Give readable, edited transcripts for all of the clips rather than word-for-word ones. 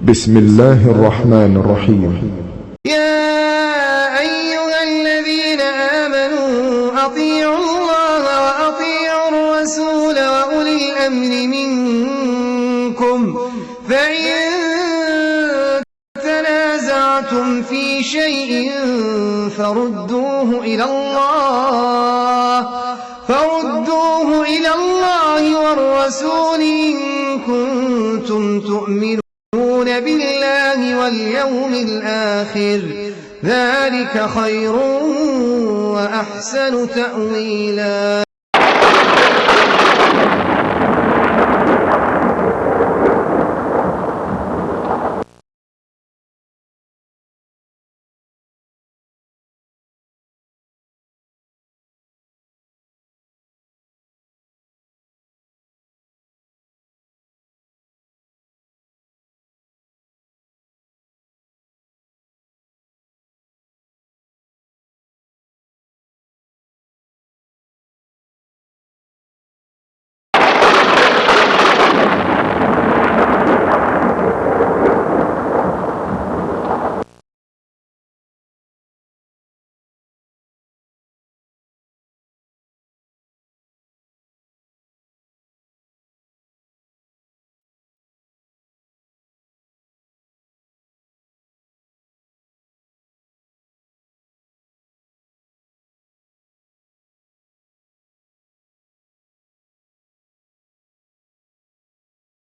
بسم الله الرحمن الرحيم. يا أيها الذين آمنوا أطيعوا الله وأطيعوا الرسول وأولي الأمر منكم فإن تنازعتم في شيء فردوه إلى الله والرسول إن كنتم تؤمنون بالله واليوم الآخر ذلك خير وأحسن تأويلا.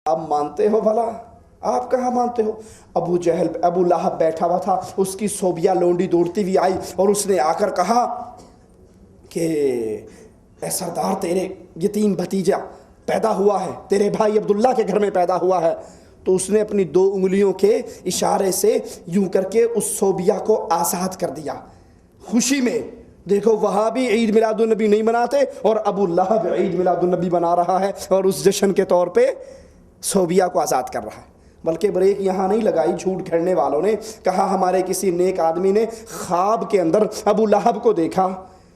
آپ مانتے ہو بھلا؟ آپ کہاں مانتے ہو؟ ابو جہل ابو لہب بیٹھا ہوا تھا، اس کی صوبیہ لونڈی دوڑتی ہوئی آئی اور اس نے آ کر کہا کہ اے سردار، تیرے یتیم بھتیجا پیدا ہوا ہے، تیرے بھائی عبداللہ کے گھر میں پیدا ہوا ہے. تو اس نے اپنی 2 انگلیوں کے اشارے سے یوں کر کے اس صوبیہ کو آزاد کر دیا خوشی میں. دیکھو وہاں بھی عید میلاد النبی نہیں مناتے اور ابو لہب عید میلاد النبی بنا رہا ہے اور اس جشن کے طور پہ صوبیہ کو آزاد کر رہا ہے. بلکہ بریک یہاں نہیں لگائی جھوٹ کھڑنے والوں نے، کہا ہمارے کسی نیک آدمی نے خواب کے اندر ابو لہب کو دیکھا.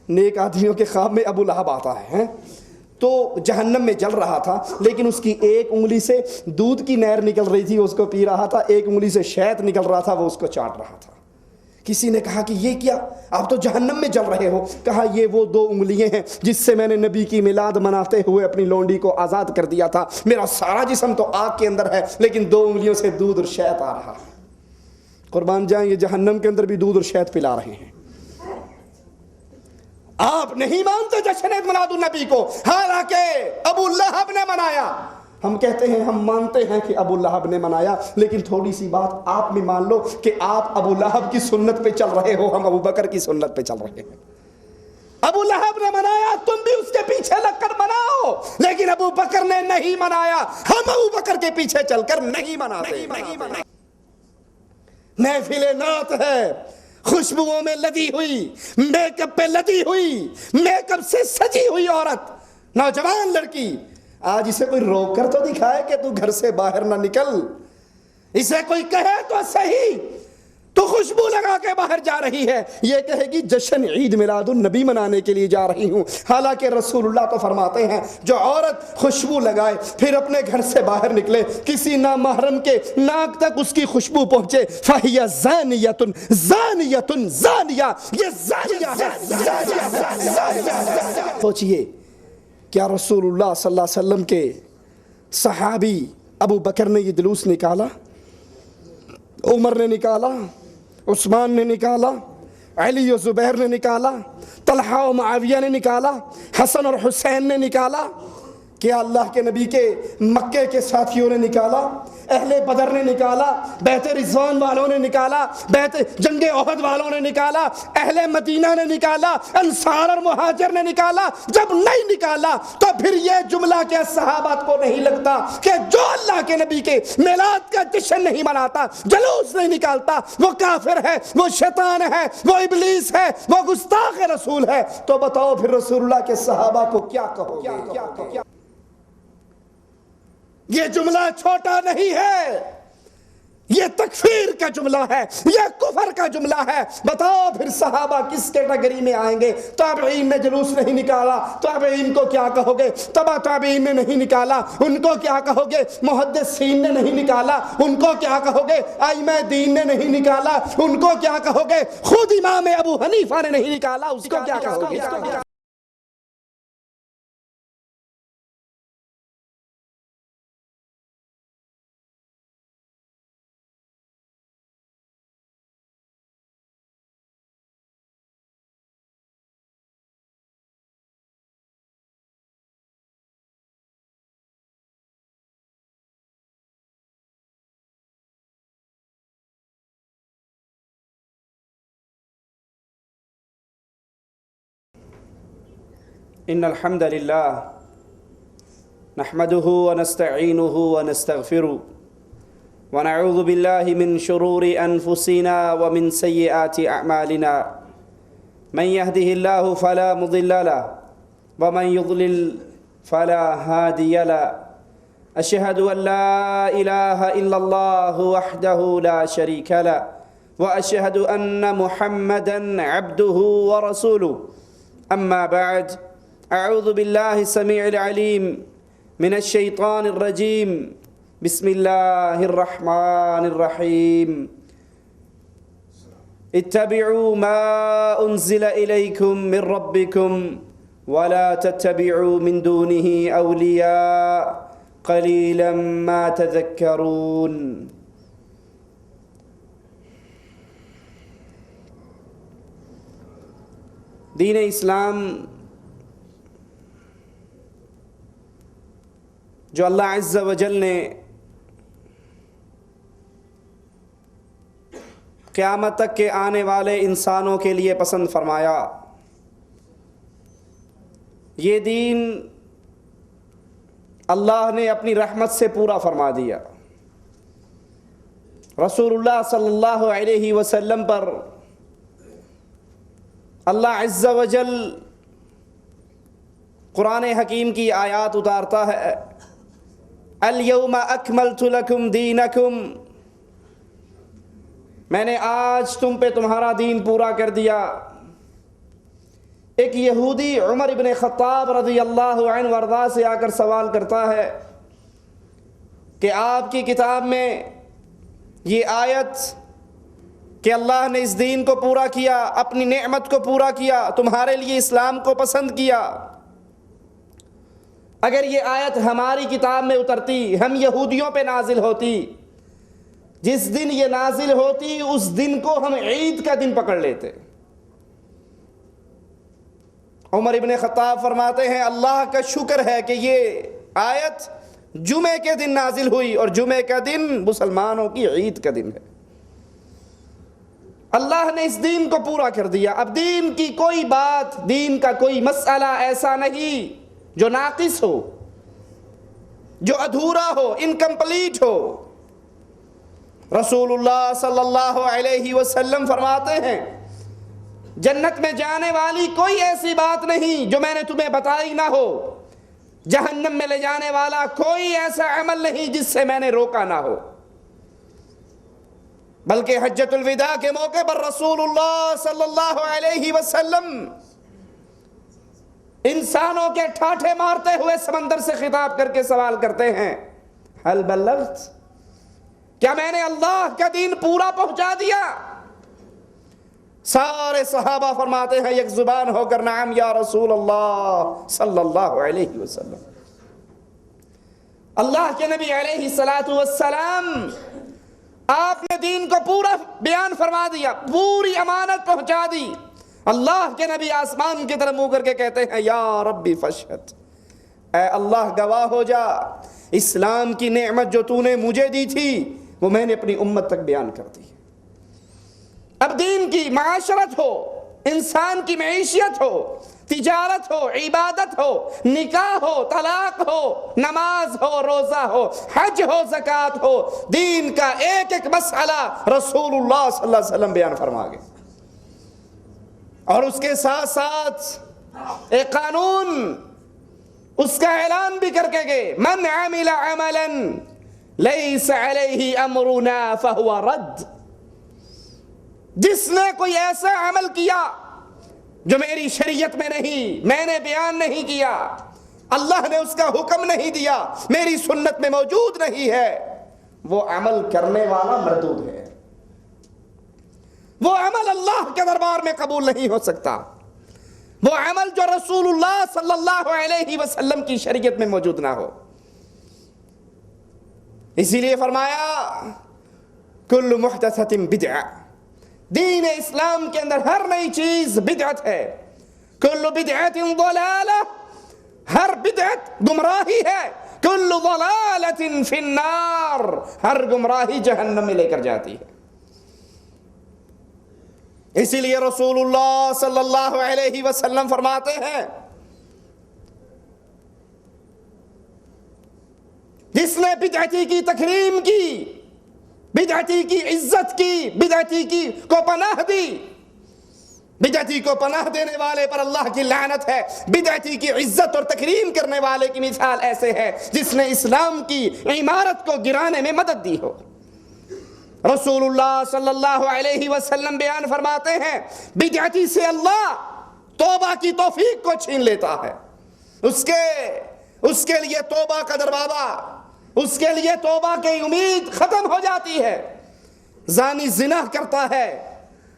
نیک آدمیوں کے خواب میں ابو لہب آتا ہے تو جہنم میں جل رہا تھا، لیکن اس کی ایک انگلی سے دودھ کی نہر نکل رہی تھی، اس کو پی رہا تھا، ایک انگلی سے شہد نکل رہا تھا، وہ اس کو چاٹ رہا تھا. کسی نے کہا کہ یہ کیا، آپ تو جہنم میں جل رہے ہو؟ کہا یہ وہ 2 انگلیاں ہیں جس سے میں نے نبی کی میلاد مناتے ہوئے اپنی لونڈی کو آزاد کر دیا تھا. میرا سارا جسم تو آگ کے اندر ہے لیکن 2 انگلیوں سے دودھ اور شہد آ رہا ہے. قربان جائیں، یہ جہنم کے اندر بھی دودھ اور شہد پلا رہے ہیں. آپ نہیں مانتے جشن میلاد النبی کو، حالانکہ ابو لہب نے منایا. ہم کہتے ہیں ہم مانتے ہیں کہ ابو لہب نے منایا، لیکن تھوڑی سی بات آپ بھی مان لو کہ آپ ابو لہب کی سنت پہ چل رہے ہو، ہم ابو بکر کی سنت پہ چل رہے ہیں. ابو لہب نے منایا، تم بھی اس کے پیچھے لگ کر مناؤ، لیکن ابو بکر نے نہیں منایا، ہم ابو بکر کے پیچھے چل کر نہیں مناتے. محفل نعت ہے، خوشبوؤں میں لدی ہوئی، میک اپ پہ لدی ہوئی، میک اپ سے سجی ہوئی عورت، نوجوان لڑکی. آج اسے کوئی روک کر تو دکھائے کہ تو گھر سے باہر نہ نکل. اسے کوئی کہے تو صحیح تو خوشبو لگا کے باہر جا رہی ہے، یہ کہے گی جشن عید میلاد النبی منانے کے لیے جا رہی ہوں. حالانکہ رسول اللہ تو فرماتے ہیں جو عورت خوشبو لگائے پھر اپنے گھر سے باہر نکلے، کسی نامحرم کے ناک تک اس کی خوشبو پہنچے، فَهِيَ زَانِيَةٌ زَانِيَةٌ زَانِيَةٌ، یہ زانیہ ہے. سوچئے کیا رسول اللہ صلی اللہ علیہ وسلم کے صحابی ابو بکر نے یہ جلوس نکالا، عمر نے نکالا، عثمان نے نکالا، علی و زبیر نے نکالا، طلحہ و معاویہ نے نکالا، حسن اور حسین نے نکالا؟ کیا اللہ کے نبی کے مکے کے ساتھیوں نے نکالا؟ اہل بدر نے نکالا؟ بیت رضوان والوں نے نکالا؟ بیت جنگ احد والوں نے نکالا؟ اہل مدینہ نے نکالا؟ انصار اور مہاجر نے نکالا؟ جب نہیں نکالا تو پھر یہ جملہ کیا صحابہ کو نہیں لگتا کہ جو اللہ کے نبی کے میلاد کا جشن نہیں مناتا، جلوس نہیں نکالتا، وہ کافر ہے، وہ شیطان ہے، وہ ابلیس ہے، وہ گستاخ رسول ہے؟ تو بتاؤ پھر رسول اللہ کے صحابہ کو کیا کہو گے؟ یہ جملہ چھوٹا نہیں ہے، یہ تکفیر کا جملہ ہے، یہ کفر کا جملہ ہے۔ بتاؤ پھر صحابہ کس کیٹیگری میں آئیں گے؟ تابعین نے جلوس نہیں نکالا، تابعین کو کیا کہو گے؟ تبع تابعین نے نہیں نکالا، ان کو کیا کہو گے؟ محدثین نے نہیں نکالا، ان کو کیا کہو گے؟ ائمہ دین نے نہیں نکالا، ان کو کیا کہو گے؟ خود امام ابو حنیفہ نے نہیں نکالا، اس کو کیا کہو گے؟ ان الحمد للہ نحمده ونستعینه ونستغفره ونعوذ باللہ من شرور انفسنا ومن سیئات اعمالنا من يهده الله فلا مضل له ومن يضلل فلا هادي له اشهد ان لا اله الا الله وحده لا شريك له واشهد ان محمدا عبده ورسوله اما بعد اعوذ باللہ السمیع العلیم من الشیطان الرجیم بسم اللہ الرحمن الرحیم اتبعوا ما انزل الیکم من ربکم ولا تتبعوا من دونه اولیاء قلیلا ما تذکرون۔ دین اسلام جو اللہ عز و جل نے قیامت تک کے آنے والے انسانوں کے لیے پسند فرمایا، یہ دین اللہ نے اپنی رحمت سے پورا فرما دیا۔ رسول اللہ صلی اللہ علیہ وسلم پر اللہ عز و جل قرآن حکیم کی آیات اتارتا ہے، الیوم اکملت لکم دینکم، میں نے آج تم پہ تمہارا دین پورا کر دیا۔ ایک یہودی عمر ابن خطاب رضی اللہ عنہ وارضاہ سے آ کر سوال کرتا ہے کہ آپ کی کتاب میں یہ آیت کہ اللہ نے اس دین کو پورا کیا، اپنی نعمت کو پورا کیا، تمہارے لیے اسلام کو پسند کیا، اگر یہ آیت ہماری کتاب میں اترتی، ہم یہودیوں پہ نازل ہوتی، جس دن یہ نازل ہوتی اس دن کو ہم عید کا دن پکڑ لیتے۔ عمر ابن خطاب فرماتے ہیں اللہ کا شکر ہے کہ یہ آیت جمعے کے دن نازل ہوئی، اور جمعے کا دن مسلمانوں کی عید کا دن ہے۔ اللہ نے اس دین کو پورا کر دیا۔ اب دین کی کوئی بات، دین کا کوئی مسئلہ ایسا نہیں جو ناقص ہو، جو ادھورا ہو، انکمپلیٹ ہو۔ رسول اللہ صلی اللہ علیہ وسلم فرماتے ہیں جنت میں جانے والی کوئی ایسی بات نہیں جو میں نے تمہیں بتائی نہ ہو، جہنم میں لے جانے والا کوئی ایسا عمل نہیں جس سے میں نے روکا نہ ہو۔ بلکہ حجۃ الوداع کے موقع پر رسول اللہ صلی اللہ علیہ وسلم انسانوں کے ٹھاٹھے مارتے ہوئے سمندر سے خطاب کر کے سوال کرتے ہیں حل بلغت، کیا میں نے اللہ کا دین پورا پہنچا دیا؟ سارے صحابہ فرماتے ہیں یک زبان ہو کر نعم یا رسول اللہ صلی اللہ علیہ وسلم۔ اللہ کے نبی علیہ السلام آپ نے دین کو پورا بیان فرما دیا، پوری امانت پہنچا دی۔ اللہ کے نبی آسمان کی طرف منہ کر کے کہتے ہیں یا ربی فشہد، اے اللہ گواہ ہو جا، اسلام کی نعمت جو تو نے مجھے دی تھی وہ میں نے اپنی امت تک بیان کر دی۔ اب دین کی معاشرت ہو، انسان کی معیشت ہو، تجارت ہو، عبادت ہو، نکاح ہو، طلاق ہو، نماز ہو، روزہ ہو، حج ہو، زکوٰۃ ہو، دین کا ایک ایک مسئلہ رسول اللہ صلی اللہ علیہ وسلم بیان فرما گئے۔ اور اس کے ساتھ ساتھ ایک قانون اس کا اعلان بھی کر کے گئے، من عمل عملا لیس علیہ امرنا فہو رد، جس نے کوئی ایسا عمل کیا جو میری شریعت میں نہیں، میں نے بیان نہیں کیا، اللہ نے اس کا حکم نہیں دیا، میری سنت میں موجود نہیں ہے، وہ عمل کرنے والا مردود ہے، وہ عمل اللہ کے دربار میں قبول نہیں ہو سکتا، وہ عمل جو رسول اللہ صلی اللہ علیہ وسلم کی شریعت میں موجود نہ ہو۔ اسی لیے فرمایا کل محدثۃ بدعہ، دین اسلام کے اندر ہر نئی چیز بدعت ہے، کل بدعت ضلالہ، ہر بدعت گمراہی ہے، کل ضلالۃ فی النار، ہر گمراہی جہنم میں لے کر جاتی ہے۔ اسی لیے رسول اللہ صلی اللہ علیہ وسلم فرماتے ہیں جس نے بدعتی کی تکریم کی، بدعتی کی عزت کی، بدعتی کی کو پناہ دی، بدعتی کو پناہ دینے والے پر اللہ کی لعنت ہے، بدعتی کی عزت اور تکریم کرنے والے کی مثال ایسے ہے جس نے اسلام کی عمارت کو گرانے میں مدد دی ہو۔ رسول اللہ صلی اللہ علیہ وسلم بیان فرماتے ہیں بدعتی سے اللہ توبہ کی توفیق کو چھین لیتا ہے، اس کے لیے توبہ کا دروازہ، اس کے لیے توبہ کی امید ختم ہو جاتی ہے۔ زانی زنا کرتا ہے،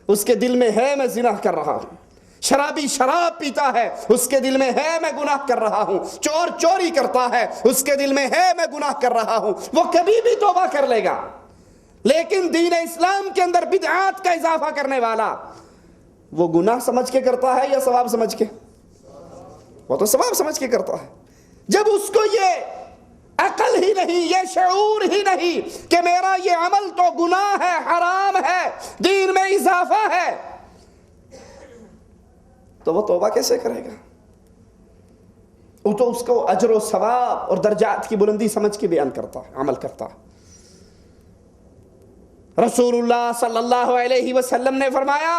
اس کے دل میں ہے میں زنا کر رہا ہوں، شرابی شراب پیتا ہے، اس کے دل میں ہے میں گناہ کر رہا ہوں، چور چوری کرتا ہے، اس کے دل میں ہے میں گناہ کر رہا ہوں، وہ کبھی بھی توبہ کر لے گا۔ لیکن دین اسلام کے اندر بدعات کا اضافہ کرنے والا وہ گناہ سمجھ کے کرتا ہے یا ثواب سمجھ کے؟ وہ تو ثواب سمجھ کے کرتا ہے۔ جب اس کو یہ عقل ہی نہیں، یہ شعور ہی نہیں کہ میرا یہ عمل تو گناہ ہے، حرام ہے، دین میں اضافہ ہے، تو وہ توبہ کیسے کرے گا؟ وہ تو اس کو اجر و ثواب اور درجات کی بلندی سمجھ کے بیان کرتا ہے، عمل کرتا ہے۔ رسول اللہ صلی اللہ علیہ وسلم نے فرمایا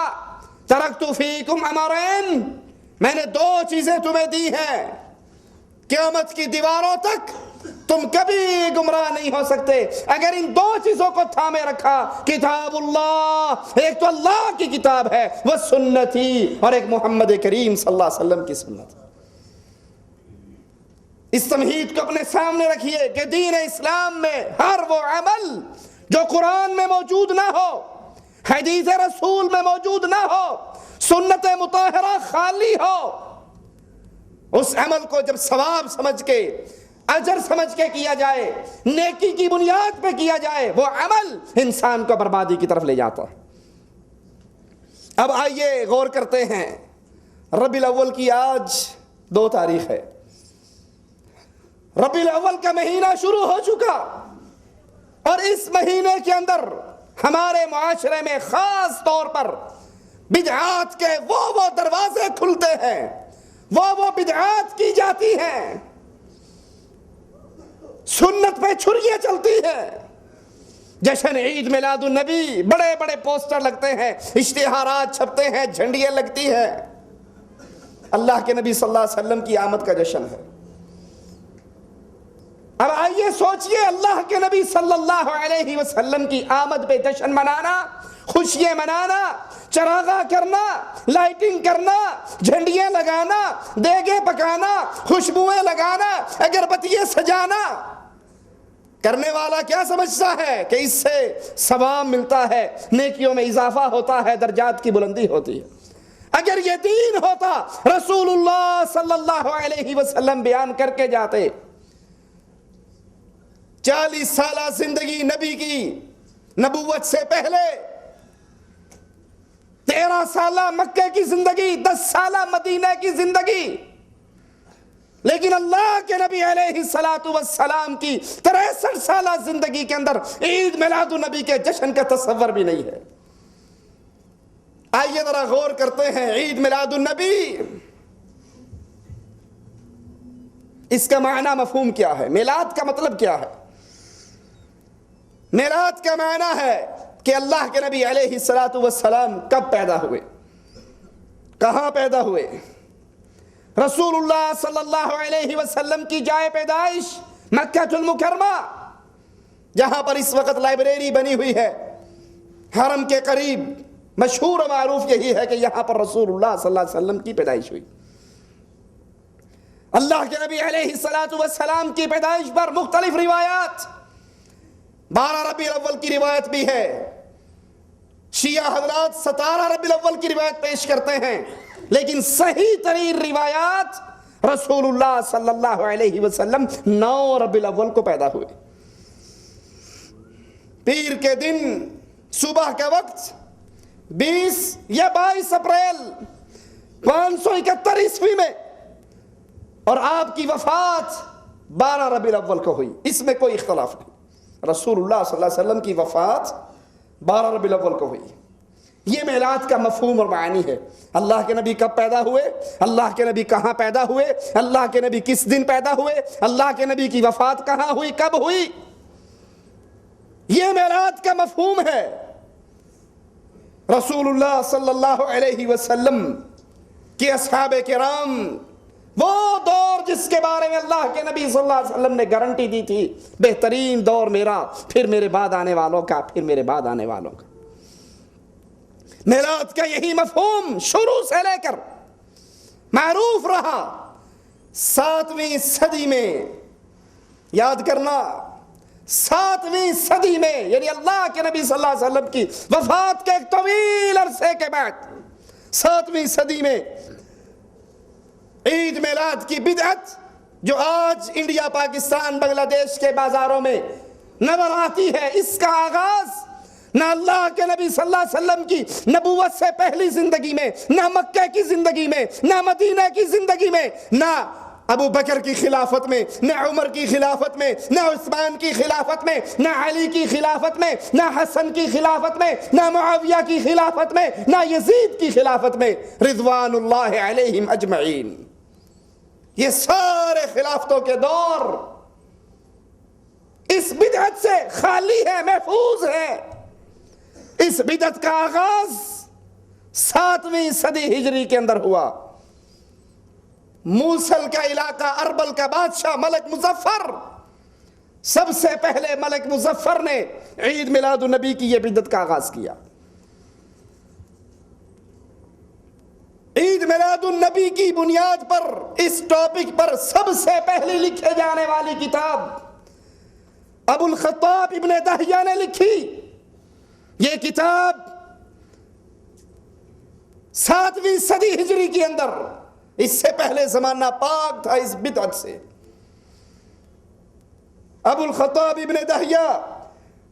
ترکت فیکم امرین، میں نے دو چیزیں تمہیں دی ہیں، قیامت کی دیواروں تک تم کبھی گمراہ نہیں ہو سکتے اگر ان دو چیزوں کو تھامے رکھا، کتاب اللہ، ایک تو اللہ کی کتاب ہے، وہ سنتی، اور ایک محمد کریم صلی اللہ علیہ وسلم کی سنت۔ اس تمہید کو اپنے سامنے رکھیے کہ دین اسلام میں ہر وہ عمل جو قرآن میں موجود نہ ہو، حدیث رسول میں موجود نہ ہو، سنت مطہرہ خالی ہو، اس عمل کو جب ثواب سمجھ کے، اجر سمجھ کے کیا جائے، نیکی کی بنیاد پہ کیا جائے، وہ عمل انسان کو بربادی کی طرف لے جاتا ہے۔ اب آئیے غور کرتے ہیں، ربیع الاول کی آج 2 تاریخ ہے، ربیع الاول کا مہینہ شروع ہو چکا، اور اس مہینے کے اندر ہمارے معاشرے میں خاص طور پر بدعات کے وہ دروازے کھلتے ہیں، وہ بدعات کی جاتی ہیں، سنت پہ چھریاں چلتی ہیں۔ جشن عید میلاد النبی، بڑے بڑے پوسٹر لگتے ہیں، اشتہارات چھپتے ہیں، جھنڈیاں لگتی ہیں، اللہ کے نبی صلی اللہ علیہ وسلم کی آمد کا جشن ہے۔ اب آئیے سوچئے، اللہ کے نبی صلی اللہ علیہ وسلم کی آمد پہ جشن منانا، خوشیاں منانا، چراغاں کرنا، لائٹنگ کرنا، جھنڈیاں لگانا، دیگیں پکانا، خوشبوئیں لگانا، اگربتیاں سجانا، کرنے والا کیا سمجھتا ہے کہ اس سے ثواب ملتا ہے، نیکیوں میں اضافہ ہوتا ہے، درجات کی بلندی ہوتی ہے۔ اگر یہ دین ہوتا، رسول اللہ صلی اللہ علیہ وسلم بیان کر کے جاتے، 40 سالہ زندگی نبی کی، نبوت سے پہلے 13 سالہ مکہ کی زندگی، 10 سالہ مدینہ کی زندگی، لیکن اللہ کے نبی علیہ السلام کی 63 سالہ زندگی کے اندر عید میلاد النبی کے جشن کا تصور بھی نہیں ہے۔ آئیے ذرا غور کرتے ہیں، عید میلاد النبی، اس کا معنی مفہوم کیا ہے؟ میلاد کا مطلب کیا ہے؟ میلاد کا معنی ہے کہ اللہ کے نبی علیہ السلام کب پیدا ہوئے، کہاں پیدا ہوئے۔ رسول اللہ صلی اللہ علیہ وسلم کی جائے پیدائش مکہ المکرمہ، جہاں پر اس وقت لائبریری بنی ہوئی ہے حرم کے قریب، مشہور و معروف یہی ہے کہ یہاں پر رسول اللہ صلی اللہ علیہ وسلم کی پیدائش ہوئی۔ اللہ کے نبی علیہ السلام کی پیدائش پر مختلف روایات، 12 ربیع الاول کی روایت بھی ہے، شیعہ حضرات 17 ربیع الاول کی روایت پیش کرتے ہیں، لیکن صحیح ترین روایات رسول اللہ صلی اللہ علیہ وسلم 9 ربیع الاول کو پیدا ہوئے۔ پیر کے دن صبح کا وقت 20 یا 22 اپریل 571 عیسوی میں، اور آپ کی وفات 12 ربیع الاول کو ہوئی، اس میں کوئی اختلاف نہیں۔ رسول اللہ صلی اللہ علیہ وسلم کی وفات 12 ربیع الاول کو ہوئی۔ یہ میلاد کا مفہوم اور معنی ہے۔ اللہ کے نبی کب پیدا ہوئے، اللہ کے نبی کہاں پیدا ہوئے، اللہ کے نبی کس دن پیدا ہوئے، اللہ کے نبی کی وفات کہاں ہوئی، کب ہوئی، یہ میلاد کا مفہوم ہے۔ رسول اللہ صلی اللہ علیہ وسلم کے اصحاب کرام، وہ دور جس کے بارے میں اللہ کے نبی صلی اللہ علیہ وسلم نے گارنٹی دی تھی، بہترین دور میرا، پھر میرے بعد آنے والوں کا، پھر میرے بعد آنے والوں کا۔ میلاد کا یہی مفہوم شروع سے لے کر معروف رہا۔ 7ویں صدی میں، یاد کرنا، 7ویں صدی میں، یعنی اللہ کے نبی صلی اللہ علیہ وسلم کی وفات کے ایک طویل عرصے کے بعد 7ویں صدی میں عید میلاد کی بدعت جو آج انڈیا، پاکستان، بنگلہ دیش کے بازاروں میں نظر آتی ہے، اس کا آغاز نہ اللہ کے نبی صلی اللہ علیہ وسلم کی نبوت سے پہلی زندگی میں، نہ مکہ کی زندگی میں، نہ مدینہ کی زندگی میں، نہ ابو بکر کی خلافت میں، نہ عمر کی خلافت میں، نہ عثمان کی خلافت میں، نہ علی کی خلافت میں، نہ حسن کی خلافت میں، نہ معاویہ کی خلافت میں، نہ یزید کی خلافت میں، رضوان اللہ علیہم اجمعین۔ یہ سارے خلافتوں کے دور اس بدعت سے خالی ہے، محفوظ ہے۔ اس بدعت کا آغاز 7ویں صدی ہجری کے اندر ہوا۔ موصل کا علاقہ، اربل کا بادشاہ ملک مظفر، سب سے پہلے ملک مظفر نے عید میلاد النبی کی یہ بدعت کا آغاز کیا۔ عید میلاد النبی کی بنیاد پر، اس ٹاپک پر سب سے پہلے لکھے جانے والی کتاب ابو الخطاب ابن دہیہ نے لکھی۔ یہ کتاب 7ویں صدی ہجری کے اندر، اس سے پہلے زمانہ پاک تھا اس بدعت سے۔ ابو الخطاب ابن دہیہ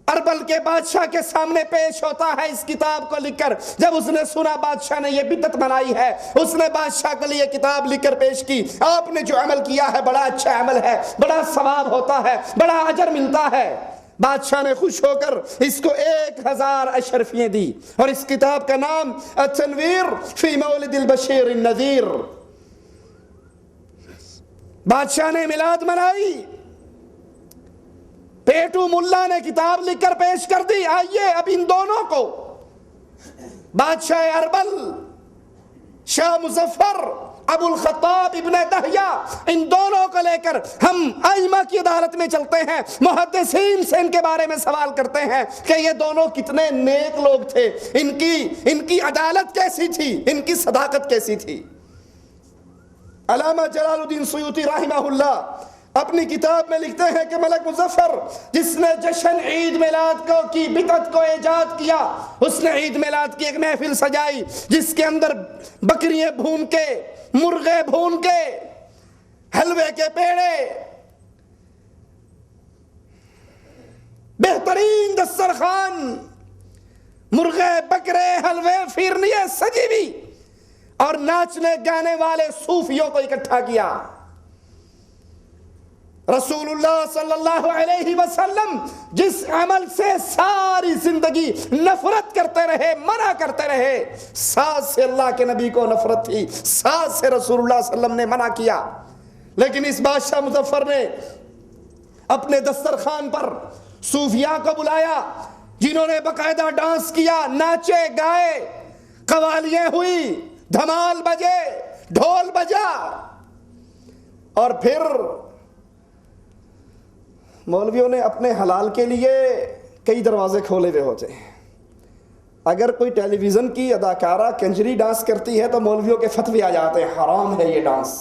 اربل کے بادشاہ کے سامنے پیش ہوتا ہے اس کتاب کو لکھ کر۔ جب اس نے سنا بادشاہ نے یہ بدعت بنائی ہے، اس نے بادشاہ کے لیے کتاب لکھ کر پیش کی، آپ نے جو عمل کیا ہے بڑا اچھا عمل ہے، بڑا ثواب ہوتا ہے، بڑا اجر ملتا ہے۔ بادشاہ نے خوش ہو کر اس کو 1000 اشرفیاں دی، اور اس کتاب کا نام التنویر فی مولد البشیر النذیر۔ بادشاہ نے میلاد منائی، پیٹو ملا نے کتاب لکھ کر پیش کر دی۔ آئیے اب ان دونوں کو، بادشاہ اربل شاہ مظفر، ابو الخطاب ابن دہیہ، ان دونوں کو لے کر ہم ائمہ کی عدالت میں چلتے ہیں، محدثین سے ان کے بارے میں سوال کرتے ہیں کہ یہ دونوں کتنے نیک لوگ تھے، ان کی عدالت کیسی تھی، ان کی صداقت کیسی تھی۔ علامہ جلال الدین سیوطی رحمہ اللہ اپنی کتاب میں لکھتے ہیں کہ ملک مظفر، جس نے جشن عید میلاد کی بدعت کو ایجاد کیا، اس نے عید میلاد کی ایک محفل سجائی جس کے اندر بکریاں بھون کے، مرغے بھون کے، حلوے کے پیڑے، بہترین دسترخوان، مرغے، بکرے، حلوے، پھیرنیاں سجی بھی، اور ناچنے گانے والے صوفیوں کو اکٹھا کیا۔ رسول اللہ صلی اللہ علیہ وسلم جس عمل سے ساری زندگی نفرت کرتے رہے، منع کرتے رہے، ساتھ سے اللہ کے نبی کو نفرت تھی، ساتھ سے رسول اللہ صلی اللہ علیہ وسلم نے منع کیا، لیکن اس بادشاہ مظفر نے اپنے دسترخوان پر صوفیاء کو بلایا، جنہوں نے باقاعدہ ڈانس کیا، ناچے گائے، قوالیاں ہوئی، دھمال بجے، ڈھول بجا، اور پھر مولویوں نے اپنے حلال کے لیے کئی دروازے کھولے ہوئے ہوتے ہیں. اگر کوئی ٹیلی ویژن کی اداکارہ کنجری ڈانس کرتی ہے تو مولویوں کے فتوی آ جاتے ہیں حرام ہے یہ ڈانس,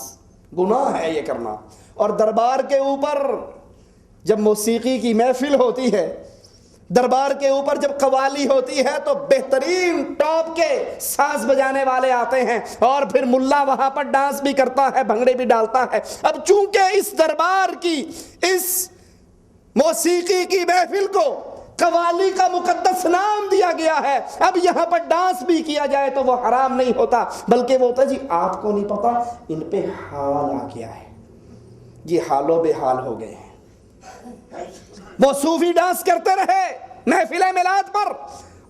گناہ ہے یہ کرنا. اور دربار کے اوپر جب موسیقی کی محفل ہوتی ہے, دربار کے اوپر جب قوالی ہوتی ہے تو بہترین ٹاپ کے ساز بجانے والے آتے ہیں اور پھر ملا وہاں پر ڈانس بھی کرتا ہے, بھنگڑے بھی ڈالتا ہے. اب چونکہ اس دربار کی اس موسیقی کی محفل کو قوالی کا مقدس نام دیا گیا ہے, اب یہاں پر ڈانس بھی کیا جائے تو وہ حرام نہیں ہوتا, بلکہ وہ ہوتا جی آپ کو نہیں پتا ان پہ حال آ گیا ہے, یہ حال و بے حال ہو گئے ہیں. وہ صوفی ڈانس کرتے رہے محفل میلاد پر,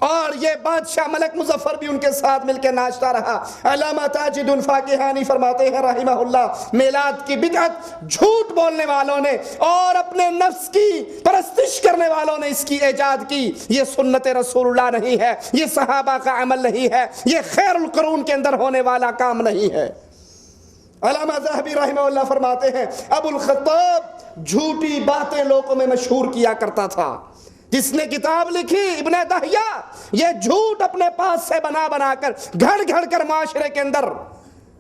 اور یہ بادشاہ ملک مظفر بھی ان کے ساتھ مل کے ناچتا رہا. علامہ تاجد الفاقہانی فرماتے ہیں رحمہ اللہ, میلاد کی بدعت جھوٹ بولنے والوں نے اور اپنے نفس کی پرستش کرنے والوں نے اس کی ایجاد کی. یہ سنت رسول اللہ نہیں ہے, یہ صحابہ کا عمل نہیں ہے, یہ خیر القرون کے اندر ہونے والا کام نہیں ہے. علامہ ذہبی رحمہ اللہ فرماتے ہیں ابو الخطاب جھوٹی باتیں لوگوں میں مشہور کیا کرتا تھا. جس نے کتاب لکھی ابن دہیہ, یہ جھوٹ اپنے پاس سے بنا بنا کر گھڑ گھڑ کر معاشرے کے اندر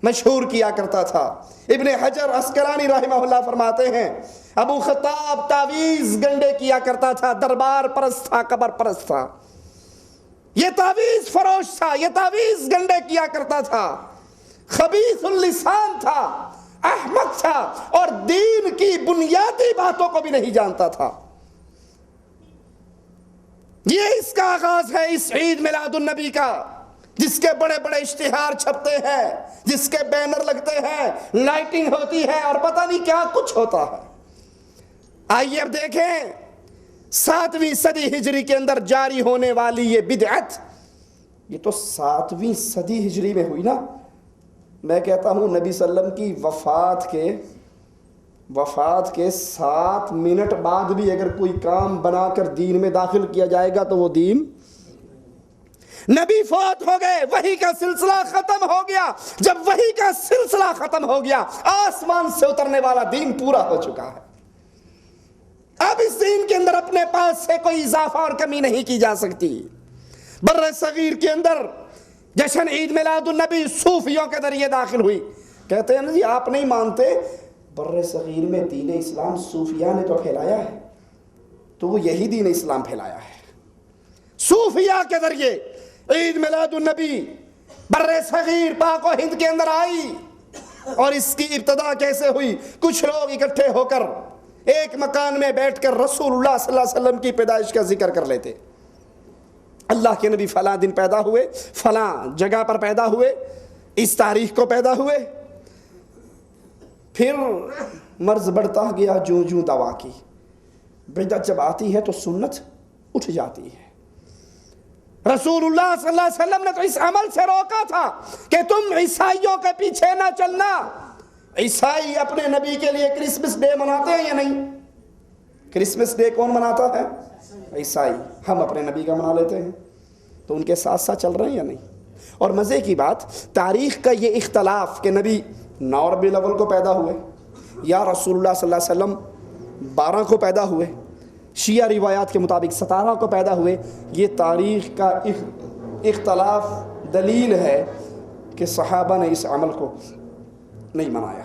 مشہور کیا کرتا تھا. ابن حجر عسقلانی رحمہ اللہ فرماتے ہیں ابو خطاب تعویذ گنڈے کیا کرتا تھا, دربار پرست تھا, قبر پرست تھا, یہ تعویذ فروش تھا, یہ تعویذ گنڈے کیا کرتا تھا, خبیث اللسان تھا, احمق تھا, اور دین کی بنیادی باتوں کو بھی نہیں جانتا تھا. یہ اس کا آغاز ہے اس عید میلاد النبی کا, جس کے بڑے بڑے اشتہار چھپتے ہیں, جس کے بینر لگتے ہیں, لائٹنگ ہوتی ہے اور پتہ نہیں کیا کچھ ہوتا ہے. آئیے اب دیکھیں 7ویں صدی ہجری کے اندر جاری ہونے والی یہ بدعت, یہ تو 7ویں صدی ہجری میں ہوئی نا. میں کہتا ہوں نبی صلی اللہ علیہ وسلم کی وفات کے 7 منٹ بعد بھی اگر کوئی کام بنا کر دین میں داخل کیا جائے گا تو وہ دین, نبی فوت ہو گئے, وحی کا سلسلہ ختم ہو گیا. جب وحی کا سلسلہ ختم ہو گیا, آسمان سے اترنے والا دین پورا ہو چکا ہے. اب اس دین کے اندر اپنے پاس سے کوئی اضافہ اور کمی نہیں کی جا سکتی. بر صغیر کے اندر جشن عید میلاد النبی صوفیوں کے ذریعے داخل ہوئی. کہتے ہیں نا جی آپ نہیں مانتے, بر صغیر میں دین اسلام صوفیہ نے تو پھیلایا ہے, تو وہ یہی دین اسلام پھیلایا ہے. صوفیہ کے ذریعے عید میلاد النبی بر صغیر پاک و ہند کے اندر آئی. اور اس کی ابتدا کیسے ہوئی؟ کچھ لوگ اکٹھے ہو کر ایک مکان میں بیٹھ کر رسول اللہ صلی اللہ علیہ وسلم کی پیدائش کا ذکر کر لیتے. اللہ کے نبی فلاں دن پیدا ہوئے, فلاں جگہ پر پیدا ہوئے, اس تاریخ کو پیدا ہوئے. پھر مرض بڑھتا گیا جوں جوں دوا کی. بدعت جب آتی ہے تو سنت اٹھ جاتی ہے. رسول اللہ صلی اللہ علیہ وسلم نے تو اس عمل سے روکا تھا کہ تم عیسائیوں کے پیچھے نہ چلنا. عیسائی اپنے نبی کے لیے کرسمس ڈے مناتے ہیں یا نہیں؟ کرسمس ڈے کون مناتا ہے؟ عیسائی. ہم اپنے نبی کا منا لیتے ہیں, تو ان کے ساتھ ساتھ چل رہے ہیں یا نہیں؟ اور مزے کی بات, تاریخ کا یہ اختلاف کہ نبی 9 ربیع الاول کو پیدا ہوئے یا رسول اللہ صلی اللہ علیہ وسلم 12 کو پیدا ہوئے, شیعہ روایات کے مطابق 17 کو پیدا ہوئے, یہ تاریخ کا اختلاف دلیل ہے کہ صحابہ نے اس عمل کو نہیں منایا.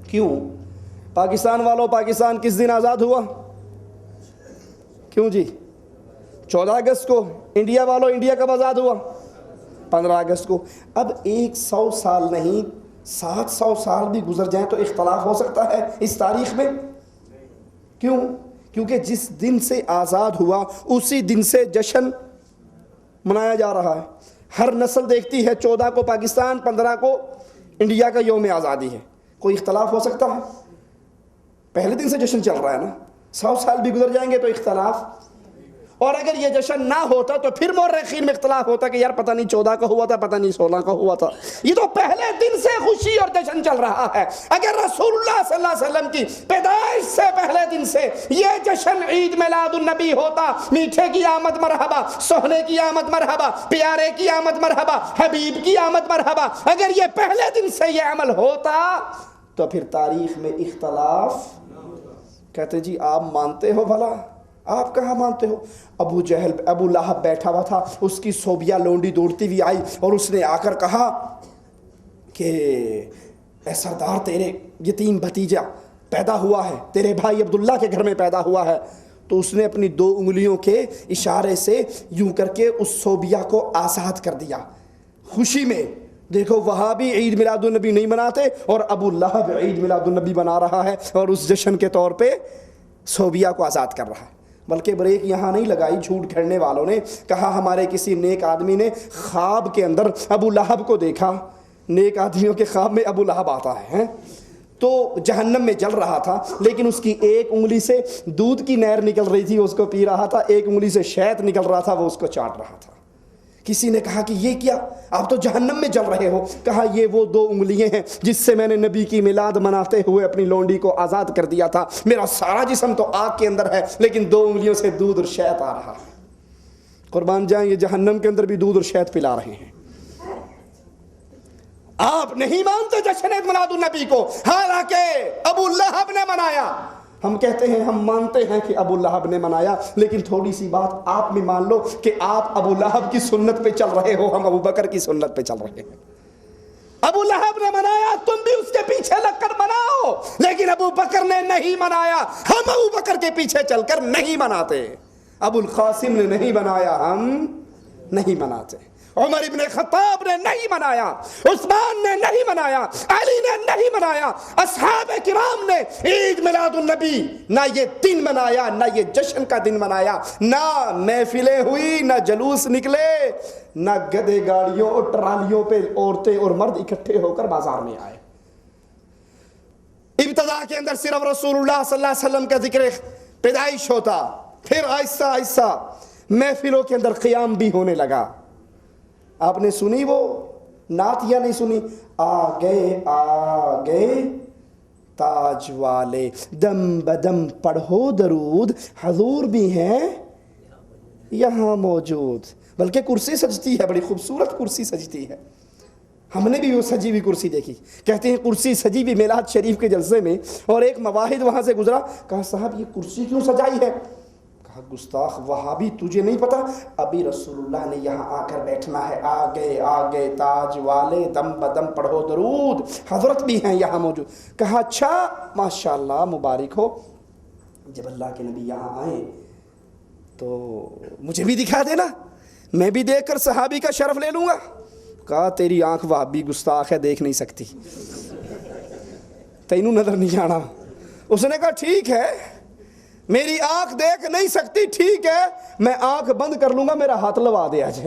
کیوں؟ پاکستان والوں, پاکستان کس دن آزاد ہوا؟ کیوں جی؟ 14 اگست کو. انڈیا والوں, انڈیا کب آزاد ہوا؟ 15 اگست کو. اب 100 سال نہیں 700 سال بھی گزر جائیں تو اختلاف ہو سکتا ہے اس تاریخ میں. کیوں؟ کیونکہ جس دن سے آزاد ہوا اسی دن سے جشن منایا جا رہا ہے. ہر نسل دیکھتی ہے 14 کو پاکستان, 15 کو انڈیا کا یوم آزادی ہے. کوئی اختلاف ہو سکتا ہے؟ پہلے دن سے جشن چل رہا ہے نا. 100 سال بھی گزر جائیں گے تو اختلاف. اور اگر یہ جشن نہ ہوتا تو پھر مورخین میں اختلاف ہوتا کہ یار پتہ نہیں 14 کا ہوا تھا, پتہ نہیں 16 کا ہوا تھا. یہ تو پہلے دن سے خوشی اور جشن چل رہا ہے. اگر رسول اللہ صلی اللہ علیہ وسلم کی پیدائش سے پہلے دن سے یہ جشن عید میلاد النبی ہوتا, میٹھے کی آمد مرحبا, سہنے کی آمد مرحبا, پیارے کی آمد مرحبا, حبیب کی آمد مرحبا, اگر یہ پہلے دن سے یہ عمل ہوتا تو پھر تاریخ میں اختلاف کہتے جی آپ مانتے ہو بھلا؟ آپ کہاں مانتے ہو؟ ابو جہل ابو لہب بیٹھا ہوا تھا، اس کی صوبیہ لونڈی دوڑتی ہوئی آئی اور اس نے آ کر کہا کہ اے سردار، تیرے یتیم بھتیجا پیدا ہوا ہے، تیرے بھائی عبداللہ کے گھر میں پیدا ہوا ہے۔ تو اس نے اپنی 2 انگلیوں کے اشارے سے یوں کر کے اس صوبیہ کو آزاد کر دیا خوشی میں۔ دیکھو وہاں بھی عید میلاد النبی نہیں مناتے اور ابو لہب عید میلاد النبی بنا رہا ہے اور اس جشن کے طور پہ صوبیہ کو آزاد کر رہا ہے۔ بلکہ بریک یہاں نہیں لگائی جھوٹ کھڑنے والوں نے، کہا ہمارے کسی نیک آدمی نے خواب کے اندر ابو لہب کو دیکھا۔ نیک آدمیوں کے خواب میں ابو لہب آتا ہے، تو جہنم میں جل رہا تھا، لیکن اس کی ایک انگلی سے دودھ کی نہر نکل رہی تھی، اس کو پی رہا تھا، ایک انگلی سے شہد نکل رہا تھا، وہ اس کو چاٹ رہا تھا۔ کسی نے کہا کہ یہ کیا، آپ تو جہنم میں جل رہے ہو؟ کہا یہ وہ 2 انگلیاں ہیں جس سے میں نے نبی کی میلاد مناتے ہوئے اپنی لونڈی کو آزاد کر دیا تھا۔ میرا سارا جسم تو آگ کے اندر ہے، لیکن 2 انگلیوں سے دودھ اور شہد آ رہا ہے۔ قربان جائیں، یہ جہنم کے اندر بھی دودھ اور شہد پلا رہے ہیں۔ آپ نہیں مانتے جشن میلاد النبی کو، حالانکہ ابو لہب نے منایا۔ ہم کہتے ہیں ہم مانتے ہیں کہ ابو لہب نے منایا، لیکن تھوڑی سی بات آپ بھی مان لو کہ آپ ابو لہب کی سنت پہ چل رہے ہو، ہم ابو بکر کی سنت پہ چل رہے ہیں۔ ابو لہب نے منایا، تم بھی اس کے پیچھے لگ کر مناؤ، لیکن ابو بکر نے نہیں منایا، ہم ابو بکر کے پیچھے چل کر نہیں مناتے۔ ابو القاسم نے نہیں منایا، ہم نہیں مناتے۔ عمر ابن خطاب نے نہیں منایا، عثمان نے نہیں منایا، علی نے نہیں منایا، اصحاب کرام نے عید میلاد النبی نہ یہ دن منایا، نہ یہ جشن کا دن منایا، نہ محفلیں ہوئی، نہ جلوس نکلے، نہ گدے گاڑیوں اور ٹرالیوں پہ عورتیں اور مرد اکٹھے ہو کر بازار میں آئے۔ ابتدا کے اندر صرف رسول اللہ صلی اللہ علیہ وسلم کا ذکر پیدائش ہوتا، پھر آہستہ آہستہ محفلوں کے اندر قیام بھی ہونے لگا۔ آپ نے سنی وہ نعت یا نہیں سنی؟ آگے تاج والے، دم بدم پڑھو درود، حضور بھی ہیں یہاں موجود۔ بلکہ کرسی سجتی ہے، بڑی خوبصورت کرسی سجتی ہے، ہم نے بھی وہ سجی ہوئی کرسی دیکھی۔ کہتے ہیں کرسی سجی بھی میلاد شریف کے جلسے میں، اور ایک مواحد وہاں سے گزرا، کہا صاحب یہ کرسی کیوں سجائی ہے؟ کہا گستاخ وہابی، تجھے نہیں پتا ابھی رسول اللہ نے یہاں آ کر بیٹھنا ہے، آگے تاج والے، دم بدم پڑھو درود، حضرت بھی ہیں یہاں موجود۔ کہا اچھا ماشاءاللہ مبارک ہو، جب اللہ کے نبی یہاں آئے تو مجھے بھی دکھا دینا، میں بھی دیکھ کر صحابی کا شرف لے لوں گا۔ کہا تیری آنکھ وہابی گستاخ ہے، دیکھ نہیں سکتی، تینوں نظر نہیں آنا۔ اس نے کہا ٹھیک ہے، میری آنکھ دیکھ نہیں سکتی، ٹھیک ہے، میں آنکھ بند کر لوں گا، میرا ہاتھ لگوا دے آج،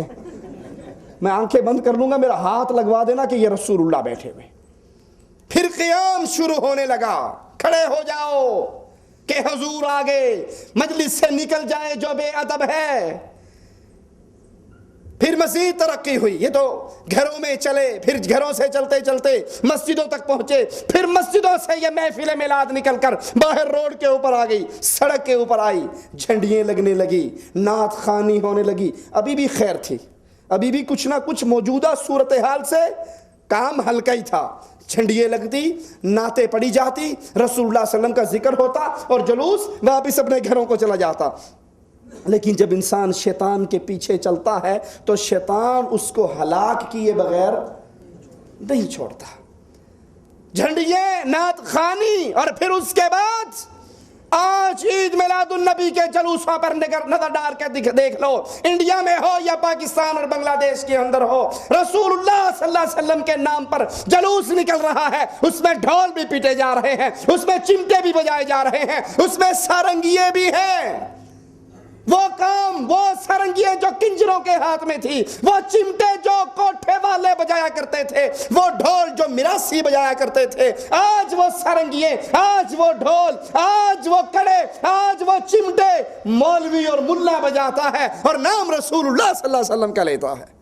میں آنکھیں بند کر لوں گا، میرا ہاتھ لگوا دینا کہ یہ رسول اللہ بیٹھے ہوئے۔ پھر قیام شروع ہونے لگا، کھڑے ہو جاؤ کہ حضور آگے، مجلس سے نکل جائے جو بے ادب ہے۔ پھر مزید ترقی ہوئی، یہ تو گھروں میں چلے، پھر گھروں سے چلتے چلتے مسجدوں تک پہنچے، پھر مسجدوں سے یہ محفل میلاد نکل کر باہر روڈ کے اوپر آ گئی، سڑک کے اوپر آئی، جھنڈیاں لگنے لگی، نعت خوانی ہونے لگی۔ ابھی بھی خیر تھی، ابھی بھی کچھ نہ کچھ موجودہ صورتحال سے کام ہلکا ہی تھا۔ جھنڈیاں لگتی، نعتیں پڑھی جاتی، رسول اللہ صلی اللہ علیہ وسلم کا ذکر ہوتا، اور جلوس واپس اپنے گھروں کو چلا جاتا۔ لیکن جب انسان شیطان کے پیچھے چلتا ہے تو شیطان اس کو ہلاک کیے بغیر نہیں چھوڑتا۔ جھنڈیاں، نعت خوانی، اور پھر اس کے بعد آج عید میلاد النبی کے جلوسوں پر نظر ڈال کے دیکھ لو، انڈیا میں ہو یا پاکستان اور بنگلہ دیش کے اندر ہو، رسول اللہ صلی اللہ علیہ وسلم کے نام پر جلوس نکل رہا ہے، اس میں ڈھول بھی پیٹے جا رہے ہیں، اس میں چمٹے بھی بجائے جا رہے ہیں، اس میں سارنگیے بھی ہیں۔ وہ کام، وہ سارنگیاں جو کنجروں کے ہاتھ میں تھی، وہ چمٹے جو کوٹھے والے بجایا کرتے تھے، وہ ڈھول جو مراسی بجایا کرتے تھے، آج وہ سارنگیاں، آج وہ ڈھول، آج وہ کڑے، آج وہ چمٹے مولوی اور ملا بجاتا ہے اور نام رسول اللہ صلی اللہ علیہ وسلم کا لیتا ہے۔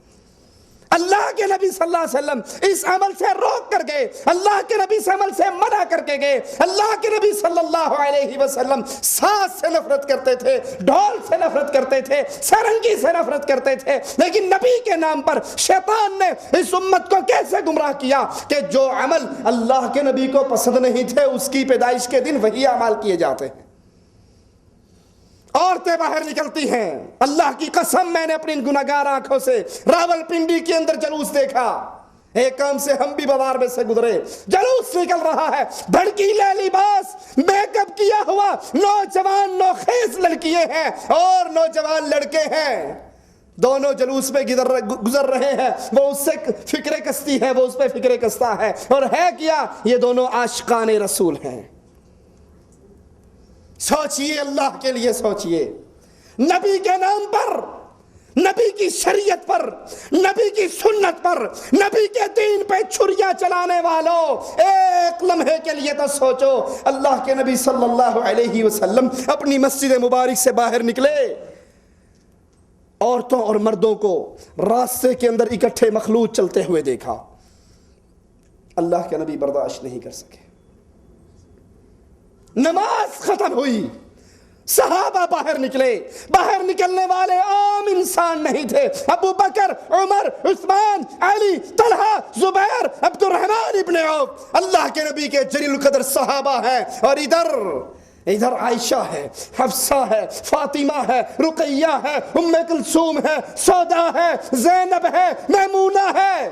اللہ کے نبی صلی اللہ علیہ وسلم اس عمل سے روک کر گئے، اللہ کے نبی اس عمل سے منع کر کے گئے۔ اللہ کے نبی صلی اللہ علیہ وسلم ساز سے نفرت کرتے تھے، ڈھول سے نفرت کرتے تھے، سارنگی سے نفرت کرتے تھے، لیکن نبی کے نام پر شیطان نے اس امت کو کیسے گمراہ کیا کہ جو عمل اللہ کے نبی کو پسند نہیں تھے، اس کی پیدائش کے دن وہی اعمال کیے جاتے ہیں۔ عورتیں باہر نکلتی ہیں. اللہ کی قسم میں نے اپنی گناہگار آنکھوں سے راول پنڈی کے اندر جلوس دیکھا. ایک کام سے ہم بھی بازار میں سے گزرے, جلوس نکل رہا ہے, بھڑکیلے لباس, میک اپ کیا ہوا نوجوان نوخیز لڑکیاں ہیں اور نوجوان لڑکے ہیں. دونوں جلوس میں گزر رہے ہیں. وہ اس سے فکر کستی ہے, وہ اس پہ فکر کستا ہے. اور ہے کیا, یہ دونوں عاشقان رسول ہیں. سوچئے, اللہ کے لیے سوچئے. نبی کے نام پر, نبی کی شریعت پر, نبی کی سنت پر, نبی کے دین پہ چھریاں چلانے والوں, ایک لمحے کے لیے تو سوچو. اللہ کے نبی صلی اللہ علیہ وسلم اپنی مسجد مبارک سے باہر نکلے, عورتوں اور مردوں کو راستے کے اندر اکٹھے مخلوط چلتے ہوئے دیکھا. اللہ کے نبی برداشت نہیں کر سکے. نماز ختم ہوئی, صحابہ باہر نکلے. باہر نکلنے والے عام انسان نہیں تھے. ابو بکر, عمر, عثمان, علی, طلحہ, زبیر, عبد الرحمن ابن عوف اللہ کے نبی کے جلیل القدر صحابہ ہیں. اور ادھر عائشہ ہے, حفصہ ہے, فاطمہ ہے, رقیہ ہے, ام کلثوم ہے, سودا ہے, زینب ہے, میمونہ ہے.